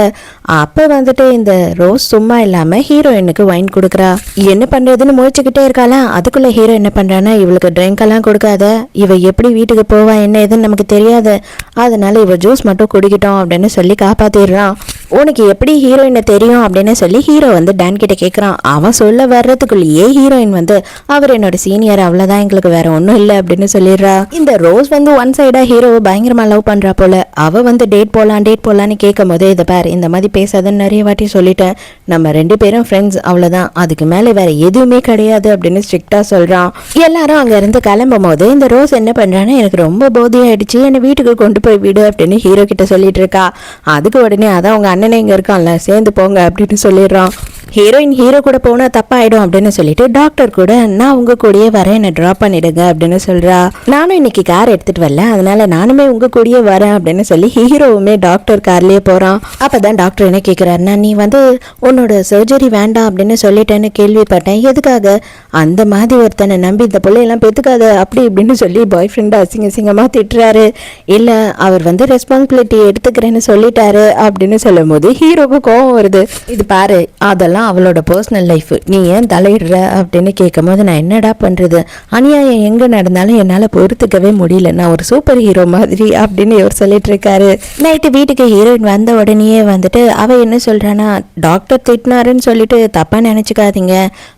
அப்ப வந்துட்டு இந்த ரோஸ் சும்மா இல்லாம ஹீரோயினுக்கு வைன் கொடுக்குறா. என்ன பண்றதுன்னு முயற்சிக்கிட்டே இருக்காளா. அதுக்குள்ள ஹீரோயின் என்ன பண்றானா, இவளுக்கு ட்ரிங்க் எல்லாம் கொடுக்காத, இவ எப்படி வீட்டுக்கு போவா என்ன ஏதுன்னு நமக்கு தெரியாது, அதனால இவ ஜூஸ் மட்டும் குடிக்கிட்டோம் அப்படின்னு சொல்லி காப்பாத்திடுறான். உனக்கு எப்படி ஹீரோயினை தெரியும் அப்படின்னு சொல்லி ஹீரோ வந்து டான் கிட்ட கேட்குறான். அவன் சொல்ல வர்றதுக்குள்ளேயே ஹீரோயின் வந்து அவர் என்னோட சீனியர், அவ்வளோதான், எங்களுக்கு வேற ஒன்றும் இல்லை அப்படின்னு சொல்லிடுறா. இந்த ரோஸ் வந்து ஒன் சைடா ஹீரோவை பயங்கரமா லவ் பண்றா போல. அவ வந்து டேட் போலான்னு கேட்கும் போது, இதை பாரு இந்த மாதிரி பேசாதன்னு நிறைய வாட்டி சொல்லிட்டேன், நம்ம 2 பேரும் ஃப்ரெண்ட்ஸ், அவ்வளோதான், அதுக்கு மேலே வேற எதுவுமே கிடையாது அப்படின்னு ஸ்ட்ரிக்டா சொல்றான். எல்லாரும் அங்க இருந்து கிளம்பும் போது இந்த ரோஸ் என்ன பண்றான்னா, எனக்கு ரொம்ப போதையாயிடுச்சு, என்னை வீட்டுக்கு கொண்டு போய் விடு அப்படின்னு ஹீரோ கிட்ட சொல்லிட்டு இருக்கா. அதுக்கு உடனே அதான் உங்க அண்ணனே இங்க இருக்கான்ல, சேர்ந்து போங்க அப்படின்னு சொல்லிடுறான். ஹீரோயின் ஹீரோ கூட போனா தப்பாயிடும் அப்படின்னு சொல்லிட்டு டாக்டர் கூட நான் உங்க கூடயே வரேன், என்ன ட்ராப் பண்ணிடுங்க அப்படின்னு சொல்றா. நானும் இன்னைக்கு கார் எடுத்துட்டு வரல, அதனால நானுமே உங்க கூடயே வரேன் அப்படின்னு சொல்லி ஹீரோவுமே டாக்டர் கார்லயே போறான். அப்பதான் டாக்டர் என்ன கேக்குறாருன்னா, நீ வந்து உன்னோட சர்ஜரி வேண்டாம் அப்படின்னு சொல்லிட்டேன்னு கேள்விப்பட்டேன், எதுக்காக அந்த மாதிரி ஒருத்தனை நம்பி இந்த பிள்ளையெல்லாம் பெத்துக்காத அப்படி இப்படின்னு சொல்லி பாய் ஃப்ரெண்ட் அசிங்கமா திட்டுறாரு. இல்ல அவர் வந்து ரெஸ்பான்சிபிலிட்டி எடுத்துக்கிறேன்னு சொல்லிட்டாரு அப்படின்னு சொல்லும் போது ஹீரோக்கு கோவம் வருது. இது பாரு, அதெல்லாம் அவளோட பர்சனல் லைஃப், நீ ஏன் தலையிடுற அப்படின்னு கேட்கும் போது நான் என்னடா பண்றது, அநியாயம் எங்க நடந்தாலும் என்னால பொறுத்துக்கவே முடியல, நான் ஒரு சூப்பர் ஹீரோ மாதிரி அப்படின்னு இவர் சொல்லிட்டு இருக்காரு. நைட்டு வீட்டுக்கு ஹீரோயின் வந்த உடனேயே வந்துட்டு அவ என்ன சொல்றானா, டாக்டர் திட்டினாருன்னு சொல்லிட்டு தப்பா நினைச்சுக்காதீங்க,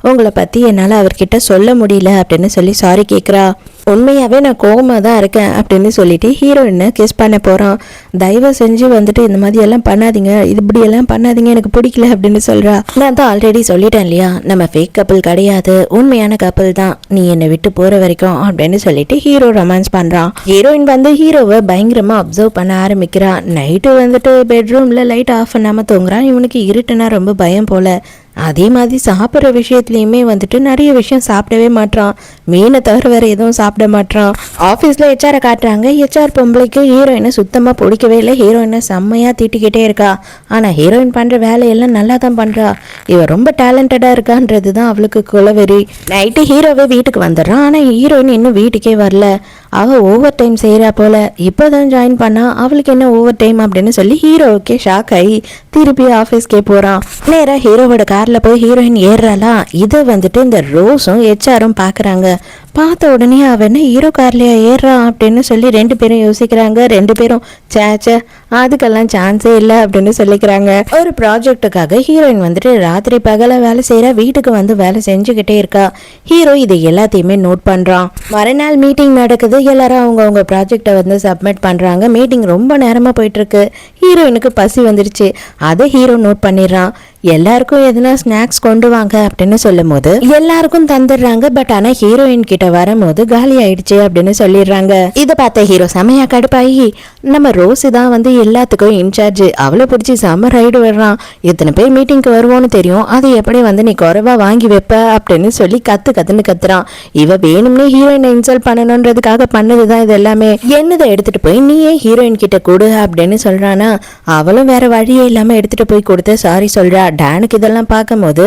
உங்களை பத்தி என்னால அவர்கிட்ட சொல்ல முடியல அப்படின்னு சொல்லி சாரி கேட்குறா. உண்மையாவே நான் கோவமா தான் இருக்கேன் அப்படின்னு சொல்லிட்டு ஹீரோயினை கிஸ் பண்ண போறான். தயவு செஞ்சு வந்துட்டு இந்த மாதிரி எல்லாம் பண்ணாதீங்க, இப்படி எல்லாம் பண்ணாதீங்க, எனக்கு பிடிக்கல அப்படின்னு சொல்றா. நான் தான் ஆல்ரெடி சொல்லிட்டேன் இல்லையா, நம்ம ஃபேக் கப்பல் கிடையாது, உண்மையான கப்பல் தான், நீ என்னை விட்டு போற வரைக்கும் அப்படின்னு சொல்லிட்டு ஹீரோ ரொமான்ஸ் பண்றான். ஹீரோயின் வந்து ஹீரோவை பயங்கரமா அப்சர்வ் பண்ண ஆரம்பிக்கிறா. நைட்டு வந்துட்டு பெட்ரூம்ல லைட் ஆஃப் பண்ணாம தூங்குறான். இவனுக்கு இருட்டுனா ரொம்ப பயம் போல. அதே மாதிரி சாப்பிட்ற விஷயத்துலையுமே வந்துட்டு நிறைய விஷயம் சாப்பிடவே மாட்டான். மீனை தவிர வேற எதுவும் சாப்பிட மாட்டான். ஆஃபீஸில் ஹெச்ஆரை காட்டுறாங்க. ஹெச்ஆர் பொம்பளைக்கு ஹீரோயினை சுத்தமாக பிடிக்கவே இல்லை. ஹீரோயினை செம்மையாக திட்டிக்கிட்டே இருக்கா. ஆனால் ஹீரோயின் பண்ணுற வேலையெல்லாம் நல்லா தான் பண்ணுறா. இவ ரொம்ப டேலண்டடாக இருக்கான்றது தான் அவளுக்கு குலவெறி. நைட்டு ஹீரோவே வீட்டுக்கு வந்துடுறான். ஆனால் ஹீரோயின் இன்னும் வீட்டுக்கே வரல. அவள் ஓவர் டைம் செய்கிறா போல. இப்போ தான் ஜாயின் பண்ணா, அவளுக்கு என்ன ஓவர் டைம் அப்படின்னு சொல்லி ஹீரோவுக்கே ஷாக் ஆகி திருப்பி ஆஃபீஸ்க்கே போகிறான். நேராக ஹீரோவோட காரில் போய் ஹீரோயின் ஏறுறாளா. இதை வந்துட்டு இந்த ரோஸும் ஹெச்ஆரும் பார்க்குறாங்க. பார்த்த உடனே அவன் ஹீரோ கார்லையா ஏறுறான் அப்படின்னு சொல்லி 2 பேரும் யோசிக்கிறாங்க. 2 பேரும் சேச்சே அதுக்கெல்லாம் சான்ஸே இல்லை அப்படின்னு சொல்லிக்கிறாங்க. ஒரு ப்ராஜெக்டுக்காக ஹீரோயின் வந்துட்டு ராத்திரி பகல வேலை செய்யற, வீட்டுக்கு வந்து வேலை செஞ்சுக்கிட்டே இருக்கா. ஹீரோ இதை எல்லாத்தையுமே நோட் பண்றான். மறுநாள் மீட்டிங் நடக்குது. எல்லாரும் அவங்க ப்ராஜெக்டை வந்து சப்மிட் பண்றாங்க. மீட்டிங் ரொம்ப நேரமா போயிட்டு இருக்கு. ஹீரோயினுக்கு பசி வந்துருச்சு. அதை ஹீரோ நோட் பண்ணிடுறான். எல்லாருக்கும் எதுனா ஸ்நாக்ஸ் கொண்டு வாங்க அப்படின்னு சொல்லும் போது எல்லாருக்கும் தந்துடுறாங்க. பட் ஆனா ஹீரோயின் கிட்ட வரும்போது காலி ஆயிடுச்சு அப்படின்னு சொல்லிடுறாங்க. இதை பார்த்த ஹீரோ செமையா கடுப்பாகி, நம்ம ரோஸு தான் வந்து எல்லாத்துக்கும் இன்சார்ஜ், அவளை பிடிச்சி செம்ம ரைடு வர்றான். இத்தனை பேர் மீட்டிங்க்கு வருவோன்னு தெரியும், அதை எப்படி வந்து நீ குறைவா வாங்கி வைப்ப அப்படின்னு சொல்லி கத்துன்னு கத்துறான். இவ வேணும்னே ஹீரோயினை இன்சல்ட் பண்ணணுன்றதுக்காக பண்ணதுதான் இது எல்லாமே. என்னதை எடுத்துட்டு போய் நீயே ஹீரோயின் கிட்ட கொடு அப்படின்னு சொல்றானா. அவளும் வேற வழியே இல்லாம எடுத்துட்டு போய் கொடுத்து சாரி சொல்றா. டானுக்கு இதெல்லாம் பார்க்கும் போது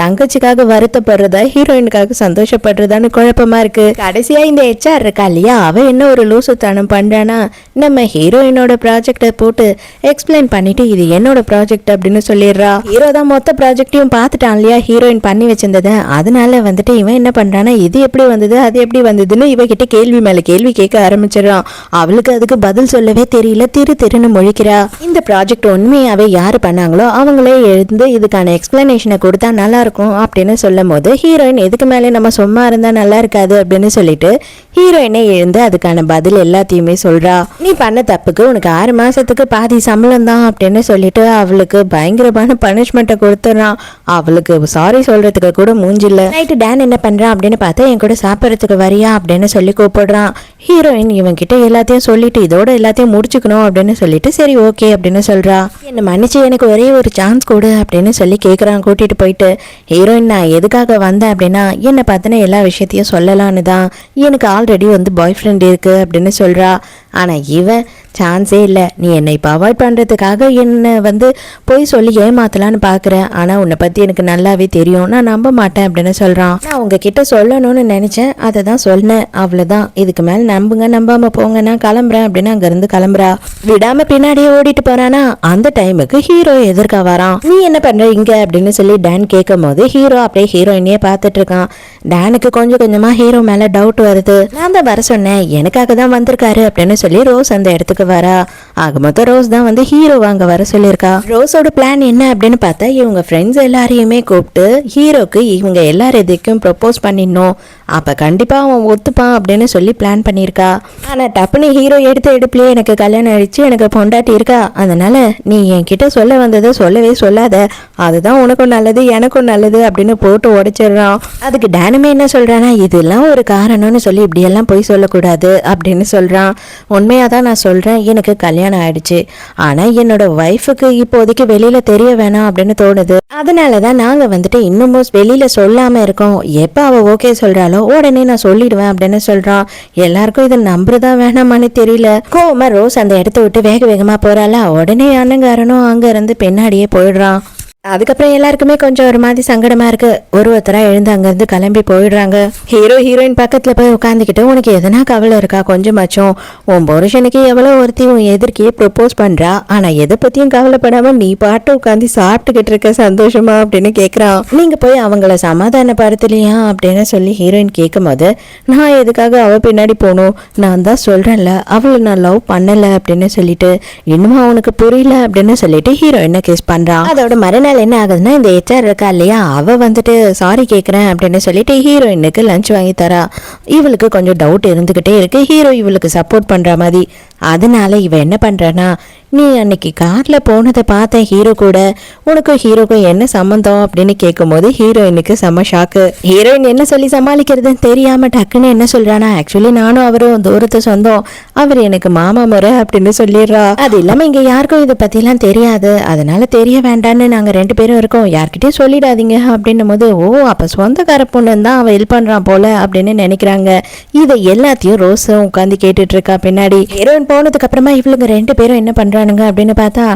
தங்கச்சிக்காக வருத்தப்படுறதா ஹீரோயினுக்காக சந்தோஷப்படுறதான்னு குழப்பமா இருக்கு. கடைசியா இந்த HR இருக்கா இல்லையா, அவ என்ன ஒரு லூசுத்தனம் பண்றானா, நம்ம ஹீரோயினோட ப்ராஜெக்டை போட்டு எக்ஸ்பிளைன் பண்ணிட்டு இது என்னோட ப்ராஜெக்ட் அப்படின்னு சொல்லிடுறா. ஹீரோ தான் மொத்த ப்ராஜெக்டையும் பார்த்துட்டான் இல்லையா ஹீரோயின் பண்ணி வச்சிருந்தது. அதனால வந்துட்டு இவன் என்ன பண்றானா, இது எப்படி வந்தது அது எப்படி வந்ததுன்னு இவகிட்ட கேள்வி மேல கேள்வி கேட்க ஆரம்பிச்சிடறான். அவளுக்கு அதுக்கு பதில் சொல்லவே தெரியல, திருன்னு முழிக்கிறா. இந்த ப்ராஜெக்ட் உண்மையாவே யாரு பண்ணாங்களோ அவங்களே எழுந்து இதுக்கான எக்ஸ்பிளனேஷனை கொடுத்தா நல்லா இருக்கும் அப்படின்னு சொல்லும் போது ஹீரோயின் எதுக்கு மேலே நம்ம சும்மா இருந்தா நல்லா இருக்காது அப்படின்னு சொல்லிட்டு ஹீரோயினே எழுந்து அதுக்கான பதில் எல்லாத்தையுமே சொல்றா. நீ பண்ண தப்புக்கு உனக்கு 6 மாசத்துக்கு பாதி சம்பளம் தான் அப்படின்னு சொல்லிட்டு அவளுக்கு பயங்கரமான பனிஷ்மெண்ட்டை கொடுத்துறான். அவளுக்கு சாரி சொல்றதுக்கு கூட மூஞ்சில்ல. நைட்டு டேன் என்ன பண்றான் அப்படின்னு பார்த்தா என் கூட சாப்பிட்றதுக்கு வரியா அப்படின்னு சொல்லி கூப்பிடுறான். ஹீரோயின் இவன் கிட்ட எல்லாத்தையும் சொல்லிட்டு இதோட எல்லாத்தையும் முடிச்சுக்கணும் அப்படின்னு சொல்லிட்டு சரி ஓகே அப்படின்னு சொல்றா. என்ன மன்னிச்சு எனக்கு ஒரே ஒரு சான்ஸ் கொடு அப்படின்னு சொல்லி கேட்குறான் கூட்டிட்டு போயிட்டு. ஹீரோயின் நான் எதுக்காக வந்தேன் அப்படின்னா என்னை பார்த்தினா எல்லா விஷயத்தையும் சொல்லலான்னு தான், எனக்கு ஆல்ரெடி வந்து பாய் ஃப்ரெண்ட் இருக்கு அப்படின்னு சொல்றா. ஆனா இவன் சான்ஸே இல்லை, நீ என்னை இப்போ அவாய்ட் பண்ணுறதுக்காக என்னை வந்து போய் சொல்லி ஏமாத்தலான்னு பார்க்குறேன், ஆனால் உன்னை பற்றி எனக்கு நல்லாவே தெரியும், நான் நம்ப மாட்டேன் அப்படின்னு சொல்கிறான். நான் உங்ககிட்ட சொல்லணும்னு நினச்சேன், அதை தான் சொன்னேன், அவ்வளோதான், இதுக்கு மேலே நம்புங்க நம்பாமல் போங்க, நான் கிளம்புறேன் அப்படின்னு அங்கேருந்து கிளம்புறா. விடாமல் பின்னாடியே ஓடிட்டு போகிறானா. அந்த டைமுக்கு ஹீரோ எதிர்க்க வரான். நீ என்ன பண்ணுற இங்கே அப்படின்னு சொல்லி டேன் கேட்கும் போது ஹீரோ அப்படியே ஹீரோயினே பார்த்துட்டு இருக்கான். டேனுக்கு கொஞ்சம் கொஞ்சமாக ஹீரோ மேலே டவுட் வருது. நான் தான் வர சொன்னேன், எனக்காக தான் வந்திருக்காரு அப்படின்னு சொல்லி ரோஸ் அந்த இடத்துக்கு வரா. ஆக மொத்தம் ரோஸ் தான் வந்து ஹீரோ வாங்க வர சொல்லியிருக்கா. ரோஸோட பிளான் என்ன அப்படின்னு பார்த்தா இவங்க ஃப்ரெண்ட்ஸ் எல்லாரையுமே கூப்பிட்டு ஹீரோக்கு இவங்க எல்லாரும் எதுக்கும் ப்ரப்போஸ் பண்ணிடணும், அப்ப கண்டிப்பா அவன் ஒத்துப்பான் அப்படின்னு சொல்லி பிளான் பண்ணியிருக்கா. ஆனா டப்புன்னு ஹீரோ எடுப்பிலேயே எனக்கு கல்யாணம் ஆயிடுச்சு, எனக்கு பொண்டாட்டி இருக்கா, அதனால நீ என்கிட்ட சொல்ல வந்ததை சொல்லவே சொல்லாத, அதுதான் உனக்கும் நல்லது எனக்கும் நல்லது அப்படின்னு போட்டு உடைச்சிடுறான். அதுக்கு டேனுமே என்ன சொல்றானா, இதெல்லாம் ஒரு காரணம்னு சொல்லி இப்படியெல்லாம் போய் சொல்லக்கூடாது அப்படின்னு சொல்றான். உண்மையாக தான் நான் சொல்கிறேன், எனக்கு கல்யாணம் ஆயிடுச்சு, ஆனால் என்னோட ஒய்ஃபுக்கு இப்போதைக்கு வெளியில் தெரிய வேணாம் அப்படின்னு தோணுது, அதனால தான் நாங்கள் வந்துட்டு இன்னமும் வெளியில் சொல்லாமல் இருக்கோம், எப்போ அவள் ஓகே சொல்கிறாளோ உடனே நான் சொல்லிடுவேன் அப்படின்னு சொல்கிறான். எல்லாருக்கும் இதை நம்புறதா வேணாமான்னு தெரியல. கோவமா ரோஸ் அந்த இடத்த விட்டு வேக வேகமாக போகிறாளா. உடனே அண்ணங்காரனும் அங்கே இருந்து பின்னாடியே போயிடுறான். அதுக்கப்புறம் எல்லாருக்குமே கொஞ்சம் ஒரு மாதிரி சங்கடமா இருக்கு. ஒருத்தரா எழுந்து அங்கிருந்து கிளம்பி போயிடுறாங்க. ஹீரோ ஹீரோயின் பக்கத்துல போய் உட்காந்துக்கிட்டு உனக்கு எதனா கவலை இருக்கா கொஞ்சமாச்சும், உன் புருஷனுக்கு எவ்வளவு ஒருத்தி உன் எதிர்க்கையே ப்ரொப்போஸ் பண்றா, ஆனா எதை பத்தியும் கவலைப்படாம நீ பாட்டு உட்காந்து சாப்பிட்டுக்கிட்டு இருக்க சந்தோஷமா அப்படின்னு கேட்கறான். நீங்க போய் அவங்கள சமாதானப்படுத்தலையா அப்படின்னு சொல்லி ஹீரோயின் கேட்கும் போது நான் எதுக்காக அவ பின்னாடி போகணும், நான் தான் சொல்றேன்ல அவளை நான் லவ் பண்ணல அப்படின்னு சொல்லிட்டு இன்னும் அவனுக்கு புரியல அப்படின்னு சொல்லிட்டு ஹீரோயினை கிஸ் பண்றான். அதோட மறுநாள் என்ன ஆகுதுன்னா இந்த HR இருக்கா இல்லையா, அவ வந்துட்டு சாரி கேட்குறேன் அப்படின்னு சொல்லிட்டு ஹீரோயினுக்கு லஞ்ச் வாங்கி தரா. இவளுக்கு கொஞ்சம் டவுட் இருந்துகிட்டே இருக்கு, ஹீரோ இவளுக்கு சப்போர்ட் பண்ற மாதிரி. அதனால இவ என்ன பண்றானா, நீ அன்னைக்கு கார்ல போனதை பார்த்தேன் ஹீரோ கூட, உனக்கும் ஹீரோக்கும் என்ன சம்மந்தம் அப்படின்னு கேட்கும்போது ஹீரோயினுக்கு செம்ம ஷாக்கு. ஹீரோயின் என்ன சொல்லி சமாளிக்கிறதுன்னு தெரியாம டக்குன்னு என்ன சொல்றானா, ஆக்சுவலி நானும் அவரும் தூரத்து சொந்தம், அவர் எனக்கு மாமா முறை அப்படின்னு சொல்லிடுறா. அது இல்லாம இங்க யாருக்கும் இதை பத்திலாம் தெரியாது, அதனால தெரிய வேண்டான்னு நாங்க 2 பேரும் இருக்கோம், யார்கிட்டயும் சொல்லிடாதீங்க அப்படின்னும் போது ஓ அப்ப சொந்தக்கார பொண்ணு தான் அவன் ஹெல்ப் பண்றான் போல அப்படின்னு நினைக்கிறாங்க. இதை எல்லாத்தையும் ரோஸும் உட்காந்து கேட்டுட்டு இருக்கா பின்னாடி. ஹீரோயின் போனதுக்கு அப்புறமா இவளுங்க 2 பேரும் என்ன பண்றானுங்க அப்படின்னு பார்த்தா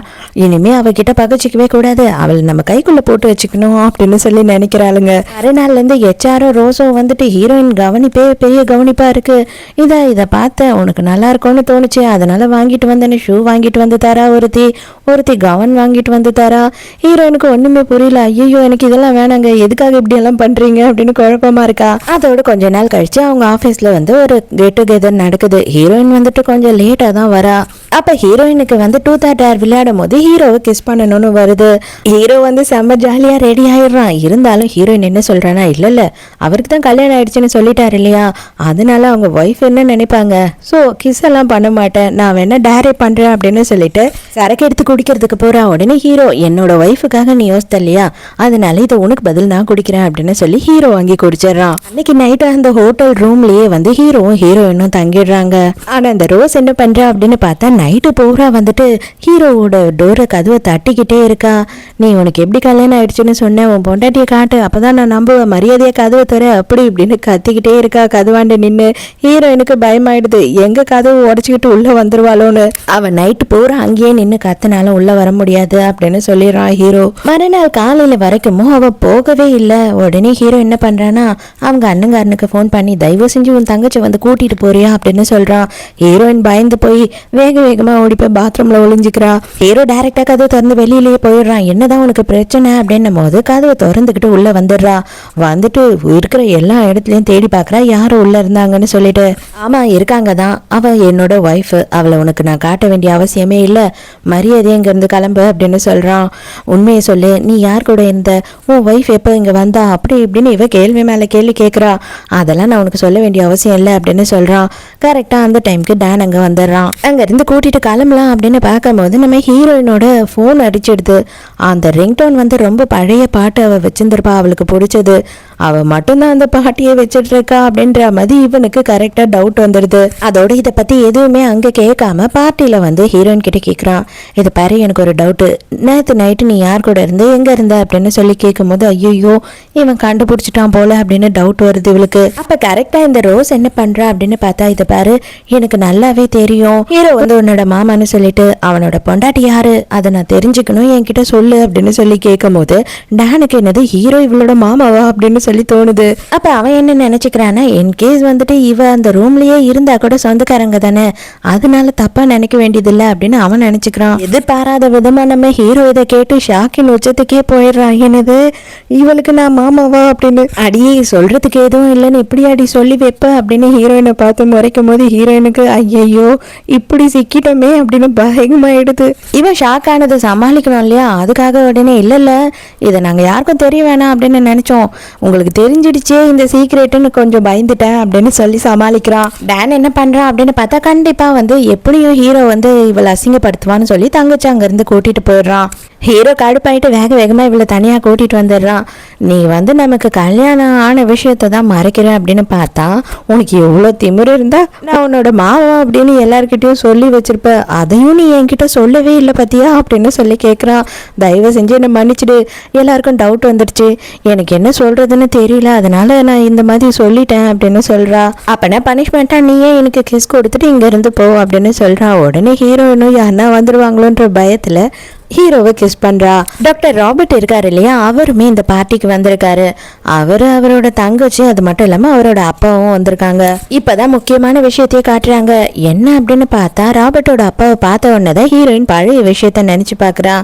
இனிமே அவகிட்ட பகச்சிக்கவே கூடாது, அவள் நம்ம கைக்குள்ள போட்டு வச்சுக்கணும் அப்படின்னு சொல்லி நினைக்கிறாளுங்க. மறுநாள்ல இருந்து HR ரோஸும் வந்துட்டு ஹீரோயின் கவனிப்பே பெரிய கவனிப்பா இருக்கு. இதை பார்த்தேன் உனக்கு நல்லா இருக்கும்னு தோணுச்சு, அதனால வாங்கிட்டு வந்தேன்னு ஷூ வாங்கிட்டு வந்து தரா, ஒருத்தி கவன் வாங்கிட்டு வந்து தரா. ஹீரோயினுக்கு ஒண்ணுமே புரியல, ஐயோ எனக்கு இதெல்லாம் வேணாங்க, எதுக்காக இப்படி எல்லாம் பண்றீங்க அப்படின்னு குழப்பமா இருக்கா. அதோட கொஞ்ச நாள் கழிச்சு அவங்க ஆபீஸ்ல வந்து ஒரு கெட் டுகெதர் நடக்குது. ஹீரோயின் வந்துட்டு கொஞ்சம் லேட்டா தான் வரா. அப்ப ஹீரோயினுக்கு வந்து டூத் ஆர் டேர் விளையாடும் போது ஹீரோவை கிஸ் பண்ணணும்னு வருது. ஹீரோ வந்து செம்ம ஜாலியா ரெடி ஆயிடுறான். இருந்தாலும் ஹீரோயின் என்ன சொல்றானா, இல்ல அவருக்கு தான் கல்யாணம் ஆயிடுச்சுன்னு சொல்லிட்டாரு இல்லையா, அதனால அவங்க ஒய்ஃப் என்ன நினைப்பாங்க, சோ கிஸ் எல்லாம் பண்ண மாட்டேன், நான் வேணா டேரே பண்றேன் அப்படின்னு சொல்லிட்டு சரக்கு எடுத்து குடிக்கிறதுக்கு போறா. உடனே ஹீரோ என்னோட ஒய்ஃபுக்காக நீ யோசித்த இல்லையா, அதனால இதை உனக்கு பதில் நான் குடிக்கிறேன் அப்படின்னு சொல்லி ஹீரோ வாங்கி குடிச்சிடறான். அன்னைக்கு நைட்டு அந்த ஹோட்டல் ரூம்லயே வந்து ஹீரோவும் ஹீரோயினும் தங்கிடுறாங்க. ஆனா அந்த ரோஸ் என்ன பண்றா அப்படின்னு பார்த்தா நைட்டு பூரா வந்துட்டு ஹீரோவோட டோரை கதவை தட்டிக்கிட்டே இருக்கா. நீ உனக்கு எப்படி கல்யாணம் ஆயிடுச்சுன்னு சொன்னேன், உன் பொண்டாட்டியை காட்டு, அப்பதான் நான் நம்புவேன், மரியாதையை கதவை தர அப்படி இப்படின்னு கத்திக்கிட்டே இருக்கா. கதவாண்டு நின்று ஹீரோயினுக்கு பயமாயிடுது, எங்க கதவு உடச்சிக்கிட்டு உள்ள வந்துருவாளோன்னு. அவன் நைட்டு பூரா அங்கேயே நின்று கத்தினாலும் உள்ள வர முடியாது அப்படின்னு சொல்லிடுறான் ஹீரோ. மறுநாள் காலையில வரைக்கும் அவன் போகவே இல்லை. உடனே ஹீரோ என்ன பண்றானா, அவங்க அண்ணங்காரனுக்கு ஃபோன் பண்ணி தயவு செஞ்சு உன் தங்கச்சி வந்து கூட்டிட்டு போறியா அப்படின்னு சொல்றான். ஹீரோயின் பயந்து போய் வேக வேகமா ஓடி போய் பாத்ரூம்ல ஒளிஞ்சுக்கிறா. ஹீரோ டைரக்டா கதவை திறந்து வெளியிலேயே போயிடுறான். என்னதான் உனக்கு பிரச்சனை அப்படின்னும் போது கதவை திறந்துக்கிட்டு உள்ள வந்துடுறா. வந்துட்டு இருக்கிற எல்லா இடத்துலயும் தேடி பாக்குறா யாரும் உள்ள இருந்தாங்கன்னு சொல்லிட்டு. ஆமா இருக்காங்க தான், அவ என்னோட ஒய்ஃப், அவளை உனக்கு நான் காட்ட வேண்டிய அவசியமே இல்லை, மரியாதை இங்க இருந்து கிளம்பு அப்படின்னு சொல்றான். உண்மையை சொல்லு, நீ யார் கூட இருந்த, உன் ஒய்ஃப் எப்போ இங்க வந்தா அப்படி இப்படின்னு இவ கேள்வி மேல கேள்வி கேட்குறா. அதெல்லாம் நான் உனக்கு சொல்ல வேண்டிய அவசியம் இல்லை அப்படின்னு சொல்றான். கரெக்டா அந்த டைமுக்கு டான் அங்க வந்துடுறான். அங்க இருந்து கூட்டிட்டு கிளம்பலாம் அப்படின்னு பார்க்கும்போது நம்ம ஹீரோயினோட ஃபோன் அடிச்சிடுது. அந்த ரிங்டோன் வந்து ரொம்ப பழைய பாட்டு அவ வச்சிருந்திருப்பா, அவளுக்கு பிடிச்சது. அவ மட்டும்தான் அந்த பாட்டியை வச்சிட்டு இருக்கா அப்படின்ற மாதிரி இவனுக்கு கரெக்டா டவுட் வந்துடுது. அதோட இதை பத்தி எதுவுமே அங்க கேட்காம பார்ட்டியில வந்து ஹீரோயின் கிட்ட கேட்குறான். இது பாரு எனக்கு ஒரு டவுட்டு, நேற்று நைட்டு நீ யார் கூட இருந்து எங்க இருந்த அப்படின்னு சொல்லி கேட்கும் போது ஐயோ இவன் கண்டுபிடிச்சிட்டான் போல அப்படின்னு டவுட் வருது இவளுக்கு. அப்ப கரெக்டா இந்த ரோஸ் என்ன பண்றா அப்படின்னு பார்த்தா, இதை பாரு எனக்கு நல்லாவே தெரியும், ஹீரோ வந்து உன்னோட மாமான்னு சொல்லிட்டு, அவனோட பொண்டாட்டி யாரு அதை நான் தெரிஞ்சுக்கணும், என்கிட்ட சொல்லு அப்படின்னு சொல்லி கேட்கும் போது டானுக்கு என்னது ஹீரோ இவளோட மாமாவா அப்படின்னு சொல்லி தோணுது. அப்ப அவன் என்ன நினைச்சுக்கிறான்னா, இன்கேஸ் வந்துட்டு இவ அந்த ரூம்லயே இருந்தா கூட சொந்தக்காரங்க தானே, அதனால தப்பா நினைக்க வேண்டியதில்லை அப்படின்னு அவன் நினைச்சுக்கிறான். எதிர்பாராத விதமா நம்ம ஹீரோ இதை கேட்டு ஷாக்கின் உச்சத்துக்கே போயிடுறான். என்னது இவளுக்கு நான் மாமாவா அப்படின்னு, அடியே சொல்றதுக்கு எதுவும் இல்லைன்னு இப்படி அடி சொல்லி வைப்ப அப்படின்னு ஹீரோயினை பார்த்து முறைக்கும் போது ஹீரோயினுக்கு ஐயோ இப்படி சிக்கிட்டோமே அப்படின்னு பயமாயிடுது. இவன் ஷாக் ஆனதை சமாளிக்கணும் இல்லையா, அதுக்காக உடனே இல்ல இதை நாங்க யாருக்கும் தெரிய வேணாம் அப்படின்னு நினைச்சோம், உங்களுக்கு தெரிஞ்சிடுச்சே இந்த சீக்ரெட்னு கொஞ்சம் பயந்துட்டேன் அப்படின்னு சொல்லி சமாளிக்கிறான். டான் என்ன பண்றான் அப்படின்னு பார்த்தா, கண்டிப்பா வந்து எப்படியும் ஹீரோ வந்து இவளை அசிங்கப்படுத்துவான்னு சொல்லி தங்கச்சி அங்க இருந்து கூட்டிட்டு போயிடுறான். ஹீரோ கடுப்பாயிட்டு வேக வேகமா இவளை தனியா கூட்டிட்டு வந்துடுறான். நீ வந்து நமக்கு கல்யாணம் ஆன விஷயத்த தான் மறைக்கிறேன் அப்படின்னு பார்த்தா, உனக்கு எவ்வளோ திமிரு இருந்தா நான் உன்னோட மாவா அப்படின்னு எல்லார்கிட்டயும் சொல்லி வச்சிருப்ப, அதையும் நீ என்கிட்ட சொல்லவே இல்லை பத்தியா அப்படின்னு சொல்லி கேட்குறான். தயவு செஞ்சு என்னை மன்னிச்சிடு, எல்லாருக்கும் டவுட் வந்துடுச்சு, எனக்கு என்ன சொல்றதுன்னு தெரியல, அதனால நான் இந்த மாதிரி சொல்லிட்டேன் அப்படின்னு சொல்றா. அப்பனா பனிஷ்மெண்ட்டா நீயே எனக்கு கிஸ் கொடுத்துட்டு இங்க இருந்து போ அப்படின்னு சொல்றா. உடனே ஹீரோயினும் யாருன்னா வந்துருவாங்களோன்ற பயத்துல ஹீரோவை கிஸ் பண்றா. டாக்டர் ராபர்ட் இருக்காரு இல்லையா, அவருமே இந்த பார்ட்டிக்கு வந்திருக்காரு. அவரோட தங்கச்சி, அது மட்டும் இல்லாம அவரோட அப்பாவும் வந்திருக்காங்க. இப்பதான் முக்கியமான விஷயத்தையே காட்டுறாங்க. என்ன அப்படின்னு பார்த்தா, ராபர்ட்டோட அப்பாவை பார்த்த உடனேதான் ஹீரோயின் பழைய விஷயத்த நினைச்சு பாக்குறா.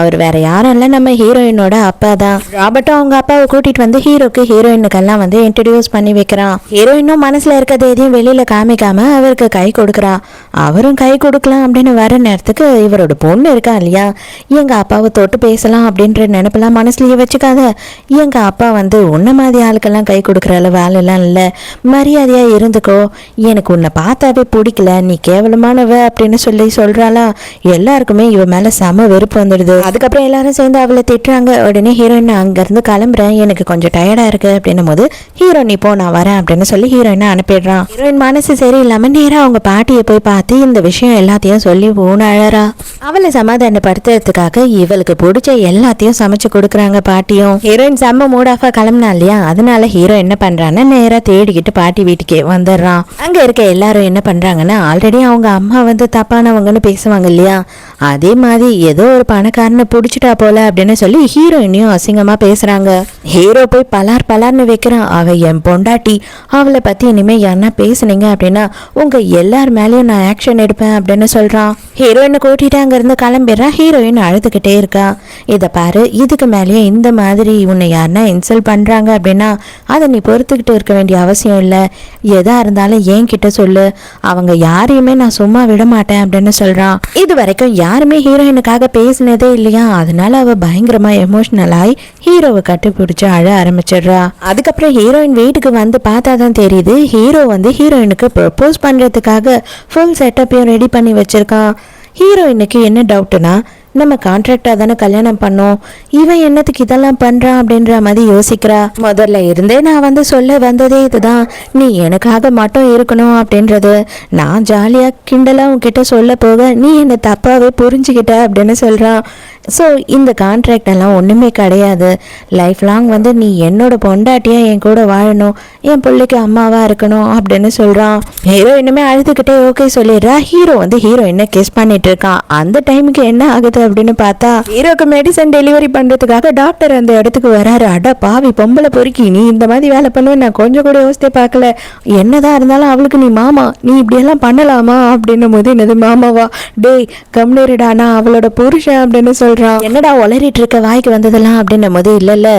அவர் வேற யாரும் இல்ல, நம்ம ஹீரோயினோட அப்பா தான். ராபர்ட்டும் அவங்க அப்பாவை கூட்டிட்டு வந்து ஹீரோக்கு ஹீரோயினுக்கெல்லாம் வந்து இன்ட்ரடியூஸ் பண்ணி வைக்கிறான். ஹீரோயினும் மனசுல இருக்கிறத எதையும் வெளியில காமிக்காம அவருக்கு கை கொடுக்குறா. அவரும் கை கொடுக்கலாம் அப்படின்னு வர நேரத்துக்கு இவரோட பொண்ணு இருக்கா இல்லையா, எங்க அப்பாவை தொட்டு பேசலாம் அப்படின்ற நினைப்பெல்லாம் மனசுலயே வச்சுக்காத, எங்க அப்பா வந்து உன்ன மாதிரி ஆளுக்கெல்லாம் கை கொடுக்குற வேலையெல்லாம் இல்லை, மரியாதையா இருந்துக்கோ, எனக்கு உன்னை பார்த்தாவே பிடிக்கல, நீ கேவலமானவ அப்படின்னு சொல்லி சொல்றாளா. எல்லாருக்குமே இவ மேல செம வெறுப்பு வந்துடுது. அதுக்கப்புறம் எல்லாரும் சேர்ந்து அவளை திட்டுறாங்க. உடனே ஹீரோயின் அங்க இருந்து கிளம்புறேன், எனக்கு கொஞ்சம் டயர்டா இருக்கு அப்படின்னும் போது ஹீரோயின் இப்போ நான் வரேன் அப்படின்னு சொல்லி ஹீரோயினை அனுப்பிடுறான். ஹீரோயின் மனசு சரியில்லாம நேரா அவங்க பாட்டியை போய் பார்த்து இந்த விஷயம் எல்லாத்தையும் சொல்லி ஊன அழறா. அவளை சமாதானப்படுத்த இவளுக்கு பிடிச்ச எல்லாத்தையும் சமைச்சு கொடுக்குறாங்க பாட்டியும். ஹீரோயின் செம்ம மூட் ஆஃபா கிளம்பினா இல்லையா, அதனால ஹீரோ என்ன பண்றான்னா நேரா தேடிக்கிட்டு பாட்டி வீட்டுக்கே வந்துடுறான். அங்க இருக்க எல்லாரும் என்ன பண்றாங்கன்னா, ஆல்ரெடி அவங்க அம்மா வந்து தப்பானவங்கன்னு பேசுவாங்க இல்லையா, அதே மாதிரி ஏதோ ஒரு பணக்காரனை பிடிச்சிட்டா போல அப்படின்னு சொல்லி ஹீரோயினையும் அசிங்கமா பேசுறாங்க. ஹீரோ போய் பலார்னு வைக்கிறான். அவ என் பொண்டாட்டி, அவளை பத்தி இனிமே யாருன்னா பேசுனீங்க அப்படின்னா உங்க எல்லார் மேலயும் நான் ஆக்ஷன் எடுப்பேன் அப்படின்னு சொல்றான். ஹீரோயினை கூட்டிட்டு அங்க இருந்து கிளம்பிடுறான். ஹீரோயின் அழுதுகிட்டே இருக்கா. இதை பாரு, இதுக்கு மேலேயே இந்த மாதிரி உன்னை யாருன்னா இன்சல்ட் பண்றாங்க அப்படின்னா அதை நீ பொறுத்துக்கிட்டு இருக்க வேண்டிய அவசியம் இல்லை, எதா இருந்தாலும் ஏன் கிட்ட சொல்லு, அவங்க யாரையுமே நான் சும்மா விட மாட்டேன் அப்படின்னு சொல்றான். இது வரைக்கும் யாருமே ஹீரோயினுக்காக பேசினதே இல்லையா, அதனால அவ பயங்கரமா எமோஷனல் ஆகி ஹீரோவை கட்டிப்பிடிச்சு அழ ஆரம்பிச்சிடுறா. அதுக்கப்புறம் ஹீரோயின் வீட்டுக்கு வந்து பார்த்தாதான் தெரியுது, ஹீரோ வந்து ஹீரோயினுக்கு ப்ரப்போஸ் பண்றதுக்காக ஃபுல் செட்டப்பையும் ரெடி பண்ணி வச்சிருக்கான். ஹீரோயினுக்கு என்ன டவுட்னா, நம்ம கான்ட்ராக்டா தானே கல்யாணம் பண்ணோம், இவன் என்னத்துக்கு இதெல்லாம் பண்றான் அப்படின்ற மாதிரி யோசிக்கிறா. முதல்ல இருந்தே நான் வந்து சொல்ல வந்ததே இதுதான், நீ எனக்காக மட்டும் இருக்கணும் அப்படின்றது. நான் ஜாலியா கிண்டலா உன்கிட்ட சொல்ல போக நீ என்ன தப்பாவே புரிஞ்சுக்கிட்ட அப்படின்னு சொல்றான். ஸோ இந்த கான்ட்ராக்ட் எல்லாம் ஒன்றுமே கிடையாது. லைஃப் லாங் வந்து நீ என்னோட பொண்டாட்டியாக என் கூட வாழணும், என் பிள்ளைக்கு அம்மாவாக இருக்கணும் அப்படின்னு சொல்கிறான். ஹீரோ இன்னுமே அழுதுகிட்டே ஓகே சொல்லிடுறா. ஹீரோ வந்து ஹீரோயினை கிஸ் பண்ணிட்டு இருக்கான். அந்த டைமுக்கு என்ன ஆகுது அப்படின்னு பார்த்தா ஹீரோக்கு மெடிசன் டெலிவரி பண்ணுறதுக்காக டாக்டர் அந்த இடத்துக்கு வராரு. அட பாவி பொம்பளை பொறுக்கி, நீ இந்த மாதிரி வேலை பண்ணுவேன் நான் கொஞ்சம் கூட யோசித்தே பார்க்கல. என்னதான் இருந்தாலும் அவளுக்கு நீ மாமா, நீ இப்படியெல்லாம் பண்ணலாமா அப்படின்னும் போது என்னது மாமாவா, டேய் கம்னேரிடா நான் அவளோட புருஷன் அப்படின்னு சொல்றான். என்னடா உளறிட்டு இருக்க, வாய்க்கு வந்ததெல்லாம் அப்படின்னும் போது இல்ல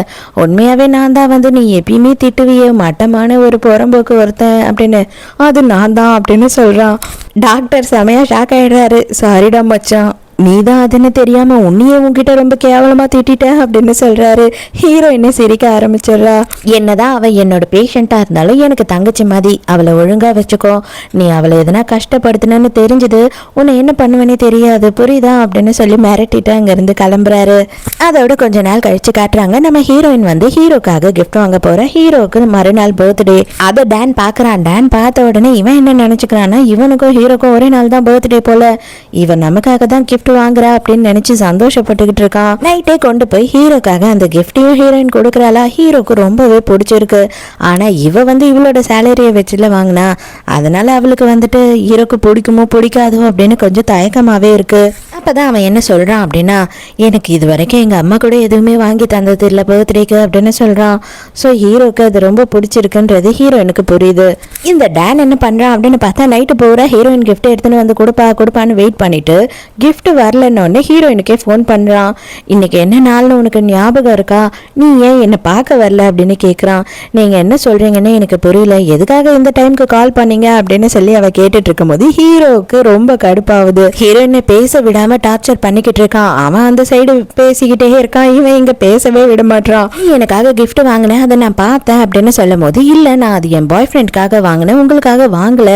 உண்மையாவே நான் தான் வந்து நீ எப்பயுமே திட்டுவிய மட்டமான ஒரு புறம்போக்கு ஒருத்தன் அப்படின்னு, அது நான் தான் அப்படின்னு சொல்றான். டாக்டர் செமையா ஷாக் ஆயிடுறாரு. சாரிடா மச்சான், நீ தான் அதுன்னு தெரியாம உன்னையே உன்கிட்ட ரொம்ப கேவலமா திட்ட அப்படின்னு சொல்றாரு. ஹீரோயினை சிரிக்க ஆரம்பிச்சிடுறா. என்னதான் அவ என்னோட பேஷண்டா இருந்தாலும் எனக்கு தங்கச்சி மாதிரி, அவளை ஒழுங்கா வச்சுக்கோ. நீ அவளை எதனா கஷ்டப்படுத்தினு தெரிஞ்சது உன்னை என்ன பண்ணுவேனே தெரியாது, புரியுதா அப்படின்னு சொல்லி மிரட்டிட்டு அங்க இருந்து கிளம்புறாரு. அதோட கொஞ்ச நாள் கழிச்சு காட்டுறாங்க, நம்ம ஹீரோயின் வந்து ஹீரோக்காக கிஃப்ட் வாங்க போற. ஹீரோக்கு மறுநாள் பர்த்டே. அதை டான் பாக்குறான். டான் பார்த்த உடனே இவன் என்ன நினைச்சுக்கிறான்னா, இவனுக்கும் ஹீரோக்கும் ஒரே நாள் தான் பர்த்டே போல, இவன் நமக்காக தான் கிஃப்ட் வாங்குறா அப்படின்னு நினைச்சு சந்தோஷப்பட்டுக்கிட்டு இருக்கான். நைட்டே கொண்டு போய் ஹீரோக்காக அந்த கிஃப்டையும் ஹீரோயின் கொடுக்குறாளா. ஹீரோக்கு ரொம்பவே பிடிச்சிருக்கு. ஆனா இவ வந்து இவளோட சேலரியை வச்சுல வாங்கினா, அதனால அவளுக்கு வந்துட்டு ஹீரோக்கு பிடிக்குமோ பிடிக்காதோ அப்படின்னு கொஞ்சம் தயக்கமாவே இருக்கு. அப்பதான் அவன் என்ன சொல்றான் அப்படின்னா, எனக்கு இது வரைக்கும் எங்க அம்மா கூட எதுவுமே வாங்கி தந்தது இல்லை பர்த்டேக்கு அப்படின்னு சொல்றான். ஸோ ஹீரோக்கு அது ரொம்ப பிடிச்சிருக்குன்றது ஹீரோயினுக்கு புரியுது. இந்த டேன் என்ன பண்றான் அப்படின்னு பார்த்தா, நைட்டு போகிற ஹீரோயின் கிஃப்ட் எடுத்துன்னு வந்து கொடுப்பான்னு வெயிட் பண்ணிட்டு கிஃப்ட் வரலன்னு ஹீரோயினுக்கே ஃபோன் பண்றான். இன்னைக்கு என்ன நாள்னு உனக்கு ஞாபகம் இருக்கா, நீ ஏன் என்னை பார்க்க வரல அப்படின்னு கேட்குறான். நீங்க என்ன சொல்றீங்கன்னு எனக்கு புரியல, எதுக்காக இந்த டைமுக்கு கால் பண்ணீங்க அப்படின்னு சொல்லி அவ கேட்டுட்டு இருக்கும் போது ஹீரோவுக்கு ரொம்ப கடுப்பாகுது. ஹீரோயினை பேச விடாம டார்ச்சர் பண்ணிக்கிட்டு இருக்கான். அவன் அந்த சைடு பேசிக்கிட்டே இருக்கான், இவன் இங்க பேசவே விட மாட்டான். நீ எனக்காக கிஃப்ட் வாங்கினேன், அதை நான் பார்த்தேன் அப்படின்னு சொல்லும் போது, இல்ல நான் அது என் பாய் ஃப்ரெண்டுக்காக வாங்கினேன், உங்களுக்காக வாங்கல,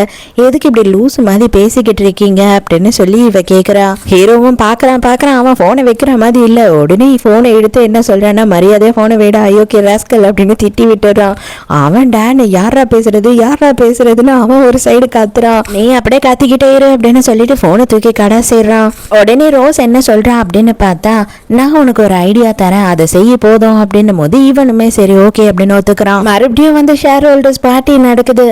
எதுக்கு இப்படி லூஸ் மாதிரி பேசிக்கிட்டு இருக்கீங்க அப்படின்னு சொல்லி இவ கேட்குறா. ஹீரோவும் பார்க்கறான். அவன் போனை வைக்கிற மாதிரி இல்ல. உடனே போனை எடுத்து என்ன சொல்றான்னா, மரியாதையா போனை விட அயோக்கிய ராஸ்கல் அப்படின்னு திட்டி விட்டுறான். அவன் டேன் யாரா பேசுறதுன்னு அவன் ஒரு சைடு காத்துறான். நீ அப்படியே காத்திக்கிட்டே இரு அப்படின்னு சொல்லிட்டு போனை தூக்கி கடை செய்யறான். உடனே ரோஸ் என்ன சொல்றான் அப்படின்னு பார்த்தா, நான் உனக்கு ஒரு ஐடியா தரேன், அதை செய்ய போதும் அப்படின்னும் போது இவனுமே சரி ஓகே அப்படின்னு ஒத்துக்கிறான். மறுபடியும் வந்து ஷேர் ஹோல்டர்ஸ் பார்ட்டி நடக்குது.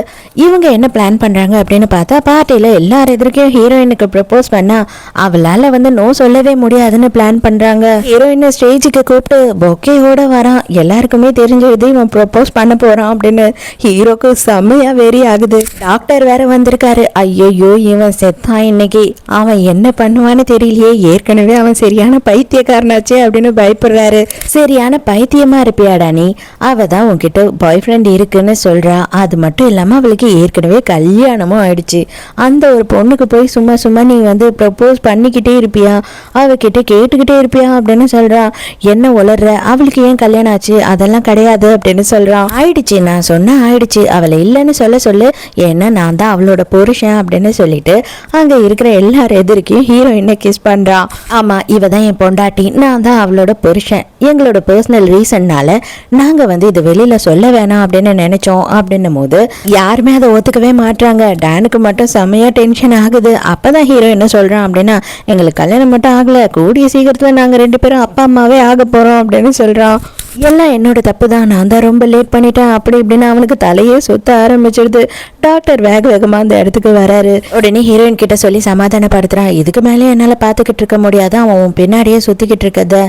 இவங்க என்ன பிளான் பண்றாங்க அப்படின்னு பார்த்தா, பார்ட்டியில எல்லார் எதிர்க்கையும் ஹீரோயினுக்கு ப்ரப்போஸ் பண்ணா அவளால வந்து நோ சொல்லவே முடியாதுன்னு பிளான் பண்றாங்க. ஹீரோயின் ஸ்டேஜுக்கு கூப்பிட்டு பொக்கேயோட வரான். எல்லாருக்குமே தெரிஞ்சது இவன் ப்ரப்போஸ் பண்ண போறான் அப்படின்னு. ஹீரோக்கு செம்மையா வெறி ஆகுது. டாக்டர் வேற வந்திருக்காரு. ஐயோ இவன் செத்தான் இன்னைக்கு, அவன் என்ன பண்ணுவான்னு தெரியலையே, ஏற்கனவே அவன் சரியான பைத்தியக்காரனாச்சே அப்படின்னு பயப்படுறாரு. சரியான பைத்தியமா இருப்பியாடா நீ, அவ தான் உன்கிட்ட பாய் ஃப்ரெண்ட் இருக்குன்னு சொல்றா, அது மட்டும் இல்லாம அவளுக்கு ஏற்கனவே கல்யாணமும் ஆயிடுச்சு, அந்த ஒரு பொண்ணுக்கு போய் சும்மா நீ வந்து ப்ரப்போஸ் பண்ணிக்கிட்டே இருப்பியா, அவகிட்ட கேட்டுக்கிட்டே இருப்பியா அப்படின்னு சொல்றான். என்ன உளர்ற, அவளுக்கு ஏன் கல்யாணம் ஆச்சு, அதெல்லாம் கிடையாது அப்படின்னு சொல்றான். ஆயிடுச்சு, நான் சொன்ன ஆயிடுச்சு, அவளை இல்லைன்னு சொல்லு, ஏன்னா நான் தான் அவளோட புருஷன் அப்படின்னு சொல்லிட்டு அங்க இருக்கிற எல்லாரும் எதிர்க்கையும் ஹீரோயினை கிஸ் பண்றான். ஆமா இவ தான் என் பொண்டாட்டி, நான் தான் அவளோட புருஷன், எங்களோட பர்சனல் ரீசன்னால நாங்க வந்து இது வெளியில சொல்ல வேணாம் அப்படின்னு நினைச்சோம் அப்படின்னும் போது யாருமே அதை ஒத்துக்கவே மாட்டாங்க. டானுக்கு மட்டும் செம்மையா டென்ஷன் ஆகுது. அப்பதான் ஹீரோ என்ன சொல்றான் அப்படின்னா, எங்களுக்கு கல்யாணம் மட்டும் ஆகல, கூடிய சீக்கிரத்துல நாங்க 2 பேரும் அப்பா அம்மாவே ஆக போறோம் அப்படின்னு சொல்றான். எல்லாம் என்னோட தப்பு தான், நான் தான் ரொம்ப லேட் பண்ணிட்டேன் அப்படி இப்படின்னு அவனுக்கு தலையே சுத்த ஆரம்பிச்சிடுது. டாக்டர் வேகமா அந்த இடத்துக்கு வராரு. உடனே ஹீரோயின் கிட்ட சொல்லி சமாதானப்படுத்துறான். இதுக்கு மேலே என்னால பாத்துக்கிட்டு இருக்க முடியாது, அவன் பின்னாடியே சுத்திக்கிட்டு இருக்கத,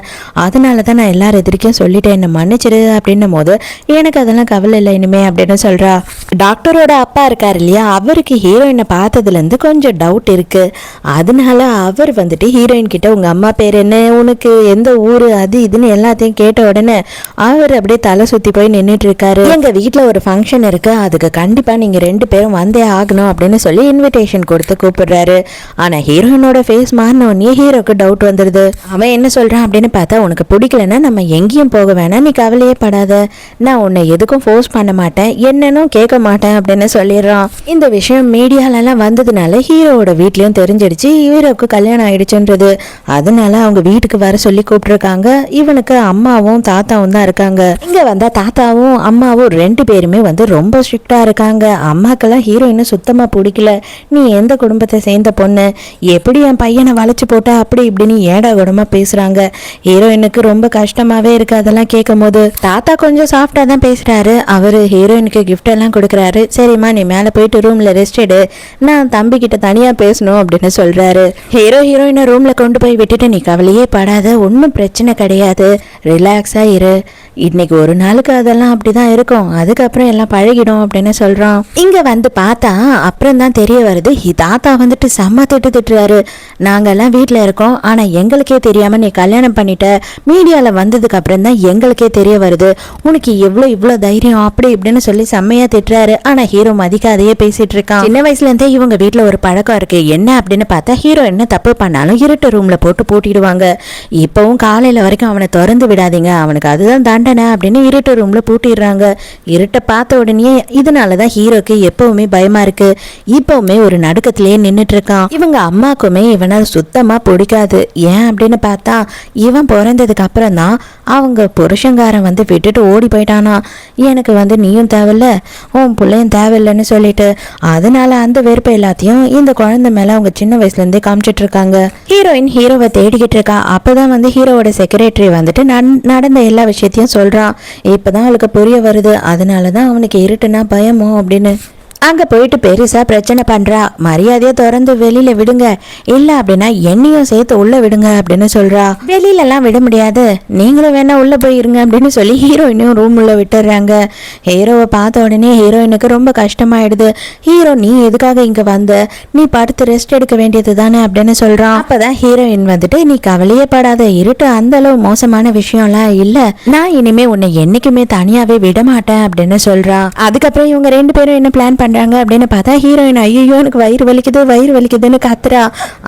அதனாலதான் நான் எல்லாரும் எதிர்க்கும் சொல்லிட்டேன், என்ன மன்னிச்சிடு அப்படின்னும் போது எனக்கு அதெல்லாம் கவலை இல்லை இனிமே அப்படின்னு சொல்றா. டாக்டரோட அப்பா இருக்காரு இல்லையா, அவருக்கு ஹீரோயினை பார்த்ததுல இருந்து கொஞ்சம் டவுட் இருக்கு. அதனால அவர் வந்துட்டு ஹீரோயின் கிட்ட உங்க அம்மா பேர் என்ன, உனக்கு எந்த ஊரு, அது இதுன்னு எல்லாத்தையும் கேட்ட உடனே அவர் அப்படியே தலை சுத்தி போய் நின்றுட்டு இருக்காரு. எங்க வீட்டுல ஒரு ஃபங்க்ஷன் இருக்கு, அதுக்கு கண்டிப்பா நீங்க 2 பேரும் வந்தே ஆகணும் அப்படின்னு சொல்லி இன்விடேஷன் கொடுத்து கூப்பிடுறாரு. ஆனா ஹீரோயினோட ஃபேஸ் மாறினோடனே ஹீரோக்கு டவுட் வந்துருது. அவன் என்ன சொல்றான் அப்படின்னு பார்த்தா, உனக்கு பிடிக்கலன்னா நம்ம எங்கேயும் போக வேணாம், நீ கவலையே படாத, நான் உன்னை எதுக்கும் ஃபோர்ஸ் பண்ண மாட்டேன், என்னன்னு கேட்க மாட்டேன் அப்படின்னு சொல்லிடுறான். இந்த விஷயம் மீடியாலெல்லாம் வந்ததுனால ஹீரோவோட வீட்லயும் தெரிஞ்சிடுச்சு ஹீரோக்கு கல்யாணம் ஆயிடுச்சுன்றது. அதனால அவங்க வீட்டுக்கு வர சொல்லி கூப்பிட்டுருக்காங்க. இவனுக்கு அம்மாவும் தாத்தாவும் தான் இருக்காங்க. இங்க வந்தா தாத்தாவும் அம்மாவும் 2 பேருமே வந்து ரொம்ப ஸ்ட்ரிக்டா இருக்காங்க. அம்மாக்கெல்லாம் ஹீரோயினை சுத்தமா பிடிக்கல. நீ எந்த குடும்பத்தை சேர்ந்த பொண்ணு, எப்படி என் பையனை வளைச்சு போட்ட, அப்படி இப்படின்னு ஏடா கூடமா பேசுறாங்க. ஹீரோயினுக்கு ரொம்ப கஷ்டமாவே இருக்கு அதெல்லாம் கேட்கும் போது. தாத்தா கொஞ்சம் சாஃப்டா தான் பேசுறாரு. அவரு ஹீரோயினுக்கு கிஃப்ட் எல்லாம் கொடுக்குறாரு. சரிம்மா நீ மேல போயிட்டு ரூம்ல ரெஸ்ட் எடு, நான் தம்பி கிட்ட தனியா பேசணும் அப்படின்னு சொல்றாரு. ஹீரோயினை ரூம்ல கொண்டு போய் விட்டுட்டு, நீ கவலையே படாத, ஒன்றும் பிரச்சனை கிடையாது, ரிலாக்ஸா இரு, இன்னைக்கு ஒரு நாளுக்கு அதெல்லாம் அப்படிதான் இருக்கும், அதுக்கப்புறம் எல்லாம் பழகிடும் அப்படின்னு சொல்றான். இங்க வந்து பார்த்தா அப்புறம் தான் தெரிய வருது, தாத்தா வந்துட்டு செம்ம திட்டுறாரு. நாங்கெல்லாம் வீட்டுல இருக்கோம், ஆனா எங்களுக்கே தெரியாம நீ கல்யாணம் பண்ணிட்ட, மீடியால வந்ததுக்கு அப்புறம் தான் எங்களுக்கே தெரிய வருது, உனக்கு இவ்வளோ தைரியம், அப்படி இப்படின்னு சொல்லி செம்மையா திட்டுறாரு. ஆனா ஹீரோ மதிக்காதையே பேசிட்டு இருக்கான். சின்ன வயசுல இருந்தே இவங்க வீட்டுல ஒரு பழக்கம் இருக்கு. என்ன அப்படின்னு பார்த்தா, ஹீரோ என்ன தப்பு பண்ணாலும் இருட்டு ரூம்ல போட்டு பூட்டிடுவாங்க. இப்பவும் காலையில வரைக்கும் அவனை திறந்து விடாதீங்க, அவனுக்கு அதுதான் தண்டனை அப்படின்னு இருட்டு ரூம்ல பூட்டிடுறாங்க. இருட்டை பார்த்த உடனே இதனாலதான் ஹீரோக்கு எப்பவுமே பயமா இருக்கு. இப்பவுமே ஒரு நடுக்கத்திலேயே நின்றுட்டு இருக்கான். இவங்க அம்மாக்குமே இவனை சுத்தமா பிடிக்காது. ஏன் அப்படின்னு பார்த்தா, இவன் பிறந்ததுக்கு அப்புறம் தான் அவங்க புருஷங்காரன் வந்து விட்டுட்டு ஓடி போயிட்டானா. எனக்கு வந்து நீயும் தேவையில்ல, உன் பிள்ளையும் தேவையில்லைன்னு சொல்லிட்டு, அதனால அந்த வெறுப்பை எல்லாத்தையும் இந்த குழந்தை மேல அவங்க சின்ன வயசுல இருந்தே காமிச்சிட்டு இருக்காங்க. ஹீரோயின் ஹீரோவை தேடிக்கிட்டு இருக்கா. அப்பதான் வந்து ஹீரோவோட செக்ரட்டரி வந்துட்டு நடந்த எல்லா விஷயத்தையும் சொல்றான். இப்பதான் அவளுக்கு புரிய வருது, அதனாலதான் அவனுக்கு இருட்டுனா பயமோ அப்படின்னு. அங்கே போயிட்டு பெருசாக பிரச்சனை பண்ணுறா. மரியாதையை திறந்து வெளியில் விடுங்க, இல்லை அப்படின்னா என்னையும் சேர்த்து உள்ளே விடுங்க அப்படின்னு சொல்கிறா. வெளியிலலாம் விட முடியாது, நீங்களும் வேணா உள்ளே போயிருங்க அப்படின்னு சொல்லி ஹீரோயினையும் ரூம் உள்ள விட்டுறாங்க. ஹீரோவை பார்த்த உடனே ஹீரோயினுக்கு ரொம்ப கஷ்டமாயிடுது. ஹீரோ நீ எதுக்காக இங்கே வந்த, நீ படுத்து ரெஸ்ட் எடுக்க வேண்டியது தானே அப்படின்னு சொல்கிறான். அப்போதான் ஹீரோயின் வந்துட்டு, நீ கவலையே படாத, இருட்டு அந்த அளவு மோசமான விஷயம்லாம் இல்லை, நான் இனிமே உன்னை என்னைக்குமே தனியாகவே விட மாட்டேன் அப்படின்னு சொல்கிறா. அதுக்கப்புறம் இவங்க 2 பேரும் என்ன பிளான் பண்றாங்க அப்படின்னு பார்த்தா, ஹீரோயின் ஐயோ எனக்கு வயிறு வலிக்குதுன்னு கத்துறா.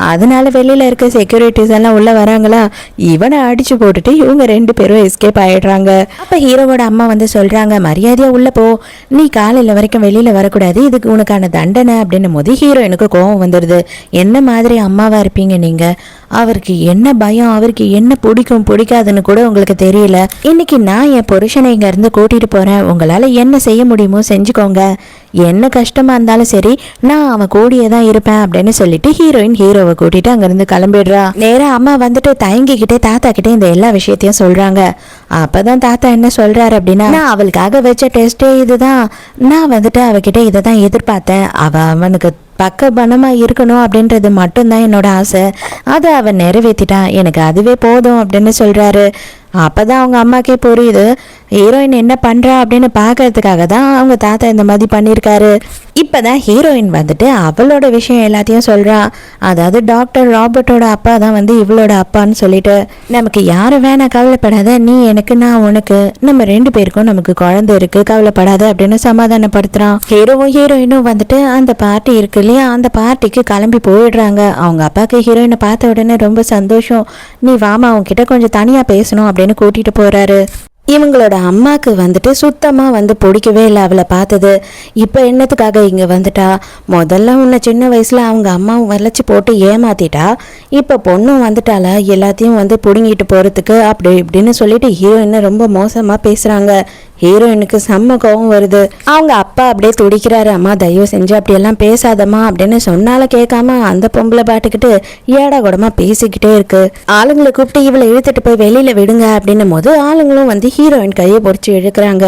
அதனால வெளியில இருக்க செக்யூரிட்டிஸ் எல்லாம் உள்ள வராங்களா, இவனை அடிச்சு போட்டுட்டு இவங்க 2 பேரும் எஸ்கேப் ஆயிடுறாங்க. அப்ப ஹீரோவோட அம்மா வந்து சொல்றாங்க, மரியாதையா உள்ள போ, நீ காலையில வரைக்கும் வெளியில வரக்கூடாது, இதுக்கு உனக்கான தண்டனை அப்படின்னும் போது ஹீரோயினுக்கு கோவம் வந்துடுது. என்ன மாதிரி அம்மாவா இருப்பீங்க நீங்க, அவருக்கு என்ன பயம், அவருக்கு என்ன பிடிக்காதுன்னு கூட உங்களுக்கு தெரியல. இன்னைக்கு நான் என் புருஷனை இங்க இருந்து கூட்டிட்டு போறேன், உங்களால என்ன செய்ய முடியுமோ செஞ்சுக்கோங்க, என்ன கஷ்டமா இருந்தாலும் சரி நான் அவன் கூடியே தான் இருப்பேன் அப்படின்னு சொல்லிட்டு ஹீரோயின் ஹீரோவை கூட்டிட்டு அங்கிருந்து கிளம்பிடுறா. நேரா அம்மா வந்துட்டு தயங்கிக்கிட்டே தாத்தா கிட்டே இந்த எல்லா விஷயத்தையும் சொல்றாங்க. அப்பதான் தாத்தா என்ன சொல்றாரு அப்படின்னா, நான் அவளுக்காக வச்ச டெஸ்டே இதுதான், நான் வந்துட்டு அவகிட்ட இதை தான் எதிர்பார்த்தேன், அவனுக்கு பக்கபலமா இருக்கணும் அப்படின்றது மட்டும்தான் என்னோட ஆசை, அதை அவன் நிறைவேற்றிட்டான், எனக்கு அதுவே போதும் அப்படின்னு சொல்றாரு. அப்பதான் அவங்க அம்மாக்கே புரியுது ஹீரோயின் என்ன பண்றா அப்படின்னு பாக்குறதுக்காக தான் அவங்க தாத்தா இந்த மாதிரி பண்ணியிருக்காரு. இப்பதான் ஹீரோயின் வந்துட்டு அவளோட விஷயம் எல்லாத்தையும் சொல்றா. அதாவது டாக்டர் ராபர்ட்டோட அப்பா தான் வந்து இவளோட அப்பான்னு சொல்லிட்டு, நமக்கு யாரும் வேணா, கவலைப்படாத, நீ எனக்கு நான் உனக்கு, நம்ம 2 பேருக்கும் நமக்கு குழந்தை இருக்கு, கவலைப்படாத அப்படின்னு சமாதானப்படுத்துறான். ஹீரோவும் ஹீரோயினும் வந்துட்டு அந்த பார்ட்டி இருக்கு இல்லையா, அந்த பார்ட்டிக்கு கிளம்பி போயிடுறாங்க. அவங்க அப்பாவுக்கு ஹீரோயினை பார்த்த உடனே ரொம்ப சந்தோஷம். நீ வாமா, அவங்க கிட்ட கொஞ்சம் தனியா பேசணும் அப்படின்னு கூட்டிட்டு போறாரு. இவங்களோட அம்மாவுக்கு வந்துட்டு சுத்தமாக வந்து பிடிக்கவே இல்லை அவளை பார்த்தது. இப்போ என்னத்துக்காக இங்கே வந்துட்டா, முதல்ல உன்னை சின்ன வயசில் அவங்க அம்மாவும் வளைச்சி போட்டு ஏமாத்திட்டா, இப்போ பொண்ணும் வந்துட்டால எல்லாத்தையும் வந்து பிடுங்கிட்டு போகிறதுக்கு அப்படி இப்படின்னு சொல்லிட்டு ஹீரோயினை ரொம்ப மோசமாக பேசுகிறாங்க. ஹீரோயினுக்கு செம்ம கோவம் வருது. அவங்க அப்பா அப்படியே துடிக்கிறாரு, அம்மா தயவு செஞ்சு அப்படியெல்லாம் பேசாதம்மா அப்படின்னு சொன்னால கேட்காம அந்த பொம்பளை பாட்டுக்கிட்டு ஏடா கூடமா பேசிக்கிட்டே இருக்கு. ஆளுங்களை கூப்பிட்டு இவளை இழுத்துட்டு போய் வெளியில விடுங்க அப்படின்னும் போது ஆளுங்களும் வந்து ஹீரோயின் கையை பொறிச்சு இழுக்கிறாங்க.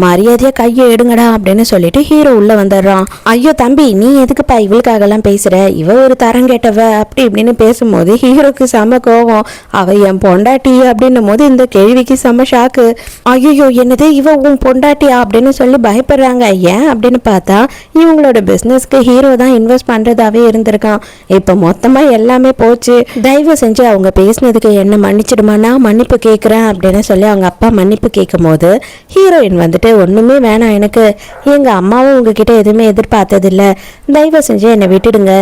மரியாதையா கையை எடுங்கடா அப்படின்னு சொல்லிட்டு ஹீரோ உள்ள வந்துடுறான். ஐயோ தம்பி, நீ எதுக்குப்பா இவளுக்காக எல்லாம் பேசுற, இவ ஒரு தரம் கேட்டவ அப்படி இப்படின்னு பேசும்போது ஹீரோக்கு செம கோவம். அவ என் பொண்டாட்டி அப்படின்னும் போது இந்த கேள்விக்கு செம ஷாக்கு. ஐயோ என்னது, இவ உன் பொண்டாட்டியா அப்படின்னு சொல்லி பயப்படுறாங்க. ஏன் அப்படின்னு பார்த்தா இவங்களோட பிஸ்னஸ்க்கு ஹீரோ தான் இன்வெஸ்ட் பண்ணுறதாவே இருந்திருக்கான். இப்போ மொத்தமாக எல்லாமே போச்சு. தயவு செஞ்சு அவங்க பேசினதுக்கு என்ன மன்னிச்சிடுமா, நான் மன்னிப்பு கேட்குறேன் அப்படின்னு சொல்லி அவங்க அப்பா மன்னிப்பு கேட்கும் போது ஹீரோயின் வந்துட்டு ஒன்றுமே வேணாம், எனக்கு எங்கள் அம்மாவும் உங்ககிட்ட எதுவுமே எதிர்பார்த்ததில்ல, தயவு செஞ்சு என்னை விட்டுடுங்க,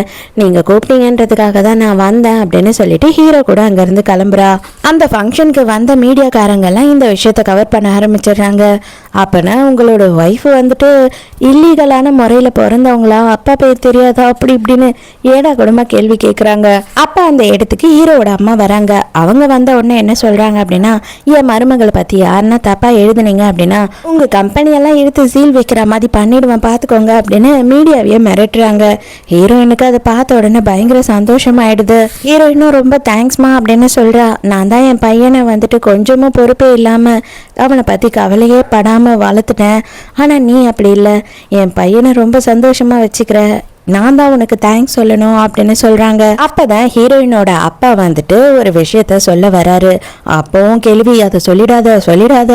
நீங்கள் கூப்பிட்டீங்கன்றதுக்காக தான் நான் வந்தேன் அப்படின்னு சொல்லிட்டு ஹீரோ கூட அங்கேருந்து கிளம்புறா. அந்த ஃபங்க்ஷனுக்கு வந்த மீடியாக்காரங்கெல்லாம் இந்த விஷயத்தை கவர் பண்ண ஆரம்பிச்சிடுறாங்க. அப்போனா உங்களோட ஒய்ஃப் வந்துட்டு இல்லீகலான முறையில் பிறந்தவங்களா, அப்பா பேர் தெரியாதா, அப்படி இப்படின்னு ஏடா கூடமா கேள்வி கேட்குறாங்க. அப்போ அந்த இடத்துக்கு ஹீரோவோட அம்மா வராங்க. அவங்க வந்த உடனே என்ன சொல்கிறாங்க அப்படின்னா, என் மருமகளை பற்றி யாருன்னா தப்பாக எழுதுனீங்க அப்படின்னா உங்கள் கம்பெனியெல்லாம் எடுத்து சீல் வைக்கிற மாதிரி பண்ணிடுவேன் பார்த்துக்கோங்க அப்படின்னு மீடியாவையே மிரட்டுறாங்க. ஹீரோயினுக்கு அதை பார்த்த உடனே பயங்கர சந்தோஷமாயிடுது. ஹீரோயினும் ரொம்ப தேங்க்ஸ்மா அப்படின்னு சொல்கிறா. நான் தான் என் பையனை வந்துட்டு கொஞ்சமும் பொறுப்பே இல்லாமல் அவனை பற்றி கவலையே படாமல் வளர்த்துட்டேன், ஆனால் நீ அப்படி இல்லை, என் பையனை ரொம்ப சந்தோஷமாக வச்சுக்கிற, நான் தான் உனக்கு தேங்க்ஸ் சொல்லணும் அப்படின்னு சொல்கிறாங்க. அப்போ தான் ஹீரோயினோட அப்பா வந்துட்டு ஒரு விஷயத்த சொல்ல வராரு. அப்போவும் கேள்வி அதை சொல்லிடாத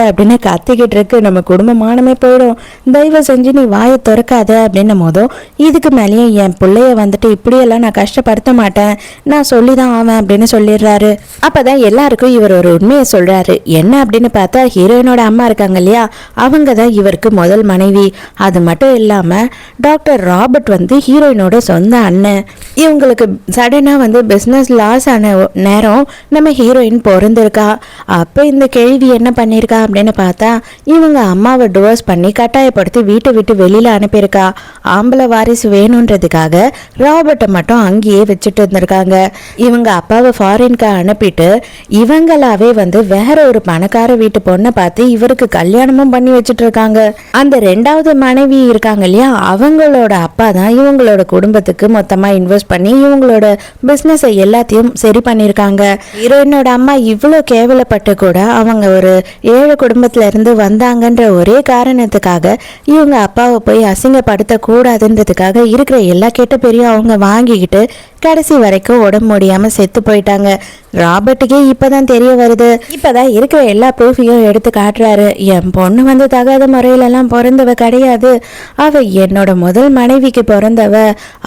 அப்படின்னு கத்திக்கிட்டு இருக்கு. நம்ம குடும்பமானமே போயிடும், தயவு செஞ்சு நீ வாயை திறக்காத அப்படின்னும் போதும் இதுக்கு மேலேயும் என் பிள்ளைய வந்துட்டு இப்படியெல்லாம் நான் கஷ்டப்படுத்த மாட்டேன், நான் சொல்லி தான் ஆவேன் அப்படின்னு சொல்லிடுறாரு. அப்போ தான் எல்லாருக்கும் இவர் ஒரு உண்மையை சொல்கிறாரு. என்ன அப்படின்னு பார்த்தா ஹீரோயினோட அம்மா இருக்காங்க இல்லையா, அவங்க தான் இவருக்கு முதல் மனைவி. அது மட்டும் இல்லாமல் டாக்டர் ராபர்ட் வந்து ஹீரோயினோட சொந்த அண்ணன். இவங்களுக்கு சடனாக வந்து பிஸ்னஸ் லாஸ் ஆன நேரம் நம்ம ஹீரோயின் பிறந்திருக்கா. அப்போ இந்த கேள்வி என்ன பண்ணியிருக்கா அப்படின்னு பார்த்தா இவங்க அம்மாவை டிவோர்ஸ் பண்ணி கட்டாயப்படுத்தி வீட்டை விட்டு வெளியில் அனுப்பியிருக்கா. ஆம்பளை வாரிசு வேணுன்றதுக்காக ராபர்ட்டை மட்டும் அங்கேயே வச்சுட்டு இருந்திருக்காங்க. இவங்க அப்பாவை ஃபாரின்க்கு அனுப்பிட்டு இவங்களாவே வந்து வேற ஒரு பணக்கார வீட்டு பொண்ணை பார்த்து இவருக்கு கல்யாணமும் பண்ணி வச்சுட்டு இருக்காங்க. அந்த ரெண்டாவது மனைவி இருக்காங்க இல்லையா, அவங்களோட அப்பா தான் இவங்களோட குடும்பத்துக்கு மொத்தமா இன்வெஸ்ட் பண்ணி இவங்களோட பிசினஸ் எல்லாத்தையும் சரி பண்ணிருக்காங்க. ஹீரோயினோட அம்மா இவ்வளவு கேவலப்பட்டு கூட அவங்க ஒரு ஏழை குடும்பத்துல இருந்து வந்தாங்கன்ற ஒரே காரணத்துக்காக இவங்க அப்பாவை போய் அசிங்கப்படுத்த கூடாதுன்றதுக்காக இருக்கிற எல்லா கெட்ட பேரையும் அவங்க வாங்கிக்கிட்டு கடைசி வரைக்கும் உடம்பு முடியாம செத்து போயிட்டாங்க. ராபர்ட்டுக்கே இப்பதான் தெரிய வருது. இப்பதான் இருக்கிற எல்லா ப்ரூஃபையும் எடுத்து காட்டுறாரு. என் பொண்ணு வந்து தகாத முறையிலெல்லாம் பிறந்தவ கிடையாது, அவ என்னோட முதல் மனைவிக்கு பிறந்தவ,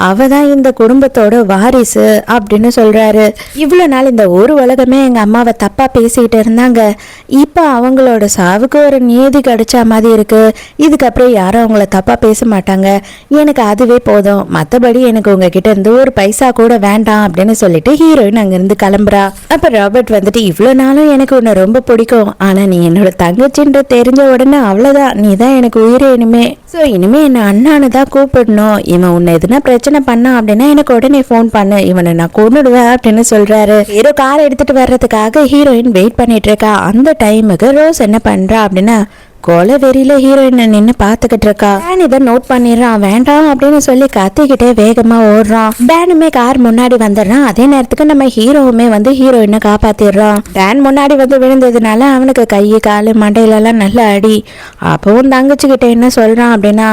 அவ தான் இந்த குடும்பத்தோட வாரிசு அப்படின்னு சொல்றாரு. இவ்வளவு நாள் இந்த ஒரு உலகமே எங்க அம்மாவை தப்பா பேசிட்டு இருந்தாங்க, இப்ப அவங்களோட சாவுக்கு ஒரு நீதி கிடைச்ச மாதிரி இருக்கு. இதுக்கப்புறம் யாரும் அவங்கள தப்பா பேச மாட்டாங்க, எனக்கு அதுவே போதும், மற்றபடி எனக்கு உங்ககிட்ட இருந்து ஒரு பைசா கூட வேண்டாம் அப்படின்னு சொல்லிட்டு ஹீரோயின் அங்கிருந்து கிளம்புறா. அப்ப ராபர்ட் வந்துட்டு இவ்வளவு நாளும் எனக்கு உன்னை ரொம்ப பிடிக்கும், ஆனா நீ என்னோட தங்கச்சின்ற தெரிஞ்ச உடனே அவ்வளவுதான், நீ தான் எனக்கு உயிரே இனிமே, ஸோ இனிமே என்ன அண்ணான்னு தான் கூப்பிடணும், இவன் உன்னை எதுனா பிரச்சனை பண்ணா அப்படின்னா எனக்கு உடனே ஃபோன் பண்ணு, இவனை நான் கொன்னுடுவேன் அப்படின்னு சொல்றாரு. ஹீரோ கார் எடுத்துட்டு வர்றதுக்காக ஹீரோயின் வெயிட் பண்ணிட்டு இருக்கா. அந்த டைமுக்கு ரோஸ் என்ன பண்றா அப்படின்னா கொலை வெறியில ஹீரோயின் நின்று பாத்துக்கிட்டு இருக்கா. டேன் இதை நோட் பண்ணிடுறான். வேண்டாம் அப்படின்னு சொல்லி கத்திக்கிட்டே வேகமா ஓடுறான். டேனுமே கார் முன்னாடி வந்துடுறான். அதே நேரத்துக்கு நம்ம ஹீரோவுமே வந்து ஹீரோயினை காப்பாத்திடுறான். டேன் முன்னாடி வந்து விழுந்ததுனால அவனுக்கு கை காலு மண்டையில எல்லாம் நல்ல அடி. அப்பவும் தங்கச்சிக்கிட்ட என்ன சொல்றான் அப்படின்னா,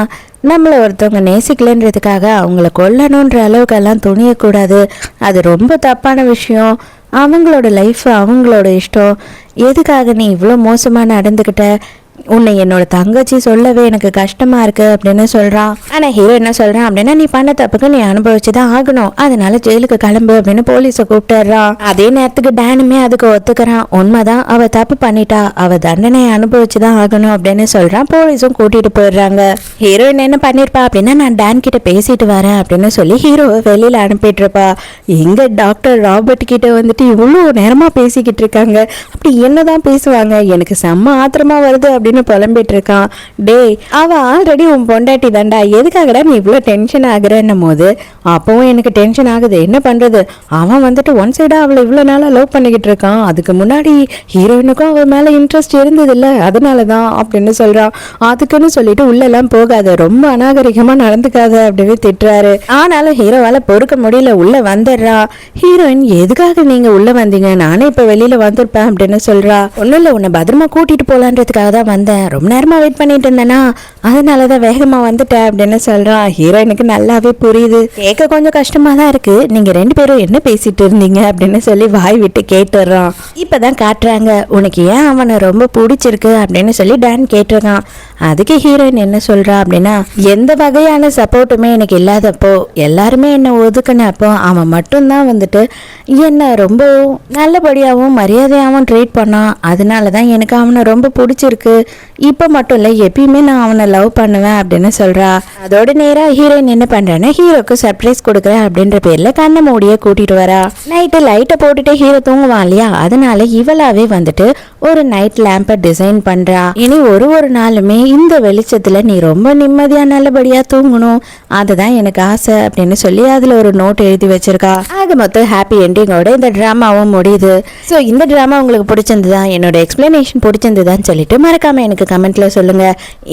நம்மளை ஒருத்தவங்க நேசிக்கலன்றதுக்காக அவங்கள கொல்லணுன்ற அளவுக்கெல்லாம் துணியக்கூடாது, அது ரொம்ப தப்பான விஷயம், அவங்களோட லைஃப் அவங்களோட இஷ்டம், எதுக்காக நீ இவ்வளோ மோசமாக நடந்துக்கிட்ட, உன்னை என்னோட தங்கச்சி சொல்லவே எனக்கு கஷ்டமா இருக்கு அப்படின்னு சொல்றான். ஆனா ஹீரோ என்ன சொல்றான் அப்படின்னா, நீ பண்ண தப்புக்கு நீ அனுபவிச்சுதான் ஆகணும், அதனால ஜெயிலுக்கு கிளம்பு அப்படின்னு போலீஸை கூப்பிட்டுறான். அதே நேரத்துக்கு டேனுமே அதுக்கு ஒத்துக்கிறான். உண்மைதான், அவ தப்பு பண்ணிட்டா, அவ தண்டனையை அனுபவிச்சுதான் ஆகணும் அப்படின்னு சொல்றான். போலீஸும் கூட்டிட்டு போயிடுறாங்க. ஹீரோயின் என்ன பண்ணிருப்பா அப்படின்னா, நான் டேன் கிட்ட பேசிட்டு வரேன் அப்படின்னு சொல்லி ஹீரோவை வெளியில அனுப்பிட்டு இருப்பா. எங்க டாக்டர் ராபர்ட் கிட்ட வந்துட்டு இவ்வளவு நேரமா பேசிக்கிட்டு இருக்காங்க, அப்படி என்னதான் பேசுவாங்க, எனக்கு செம்ம ஆத்திரமா வருது அப்படின்னு புலம்பிட்டு இருக்கான். டேய், அவ ஆல்ரெடி உன் பொண்டாட்டி தாண்டா, எதுக்காகடா நீ இவ்வளோ டென்ஷன் ஆகுறன்னும் போது அப்பவும் எனக்கு டென்ஷன் ஆகுது, என்ன பண்றது, அவன் வந்துட்டு ஒன் சைடா அவளை இவ்வளோ நாளா லவ் பண்ணிக்கிட்டு இருக்கான், அதுக்கு முன்னாடி ஹீரோயினுக்கும் அவ மேல இன்ட்ரெஸ்ட் இருந்தது இல்லை, அதனாலதான் அப்படின்னு சொல்றான். அதுக்குன்னு சொல்லிட்டு உள்ளெல்லாம் போகாத, ரொம்ப அநாகரிகமா நடந்துக்காத அப்படின்னு திட்டுறாரு. ஆனாலும் ஹீரோவால பொறுக்க முடியல, உள்ள வந்துடுறா. ஹீரோயின் எதுக்காக நீங்க உள்ள வந்தீங்க, நானே இப்ப வெளியில வந்திருப்பேன் அப்படின்னு சொல்றா. ஒன்னும் இல்ல, உன்னை பத்திரமா கூட்டிட்டு போலான்றதுக்காக தான் வந்தேன், ரொம்ப நேரமாக வெயிட் பண்ணிட்டு இருந்தேன்னா அதனால தான் வேகமாக வந்துட்டேன் அப்படின்னு சொல்கிறான். ஹீரோயினுக்கு நல்லாவே புரியுது. கேட்க கொஞ்சம் கஷ்டமாக தான் இருக்குது, நீங்கள் 2 பேரும் என்ன பேசிகிட்டு இருந்தீங்க அப்படின்னு சொல்லி வாய் விட்டு கேட்டுடுறான். இப்போ தான் காட்டுறாங்க உனக்கு ஏன் அவனை ரொம்ப பிடிச்சிருக்கு அப்படின்னு சொல்லி டான் கேட்டிருக்கான். அதுக்கு ஹீரோயின் என்ன சொல்கிறா அப்படின்னா, எந்த வகையான சப்போர்ட்டுமே எனக்கு இல்லாதப்போ எல்லாருமே என்னை ஒதுக்குனப்போ அவன் மட்டும்தான் வந்துட்டு என்னை ரொம்ப நல்லபடியாகவும் மரியாதையாகவும் ட்ரீட் பண்ணான். அதனால தான் எனக்கு அவனை ரொம்ப பிடிச்சிருக்கு. இப்போ மட்டும் இல்லை, எப்பயுமே நான் அவனை லவ் பண்ணுவேன் அப்படின்னு சொல்கிறா. அதோட நேராக ஹீரோயின் என்ன பண்ணுறான்னா, ஹீரோக்கு சர்ப்ரைஸ் கொடுக்குறேன் அப்படின்ற பேரில் கண்ணை மூடியை கூட்டிகிட்டு வரா. நைட்டு லைட்டை போட்டுட்டு ஹீரோ தூங்குவான் இல்லையா, அதனால இவளாவே வந்துட்டு ஒரு நைட் லேம்பை டிசைன் பண்ணுறா. இனி ஒரு நாளுமே இந்த வெளிச்சத்தில் நீ ரொம்ப நிம்மதியாக நல்லபடியாக தூங்கணும், அதுதான் எனக்கு ஆசை அப்படின்னு சொல்லி அதில் ஒரு நோட் எழுதி வச்சிருக்கா. ஆக மொத்தம் ஹாப்பி என்டிங்கோட இந்த ட்ராமாவும் முடியுது. ஸோ இந்த ட்ராமா உங்களுக்கு பிடிச்சிருந்துதான், என்னோட எக்ஸ்பிளனேஷன் பிடிச்சிருந்துதான்னு சொல்லிட்டு மறக்காம எனக்கு கமெண்ட்ல சொல்லுங்க.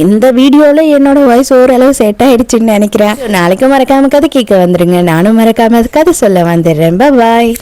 இந்த வீடியோல என்னோட வாய்ஸ் ஓரளவு செட் ஆயிடுச்சுன்னு நினைக்கிறேன். நாளைக்கு மறக்காம கதை கேட்க வந்துருங்க. நானும் மறக்காம கதை சொல்ல வந்துடுறேன். பாய்.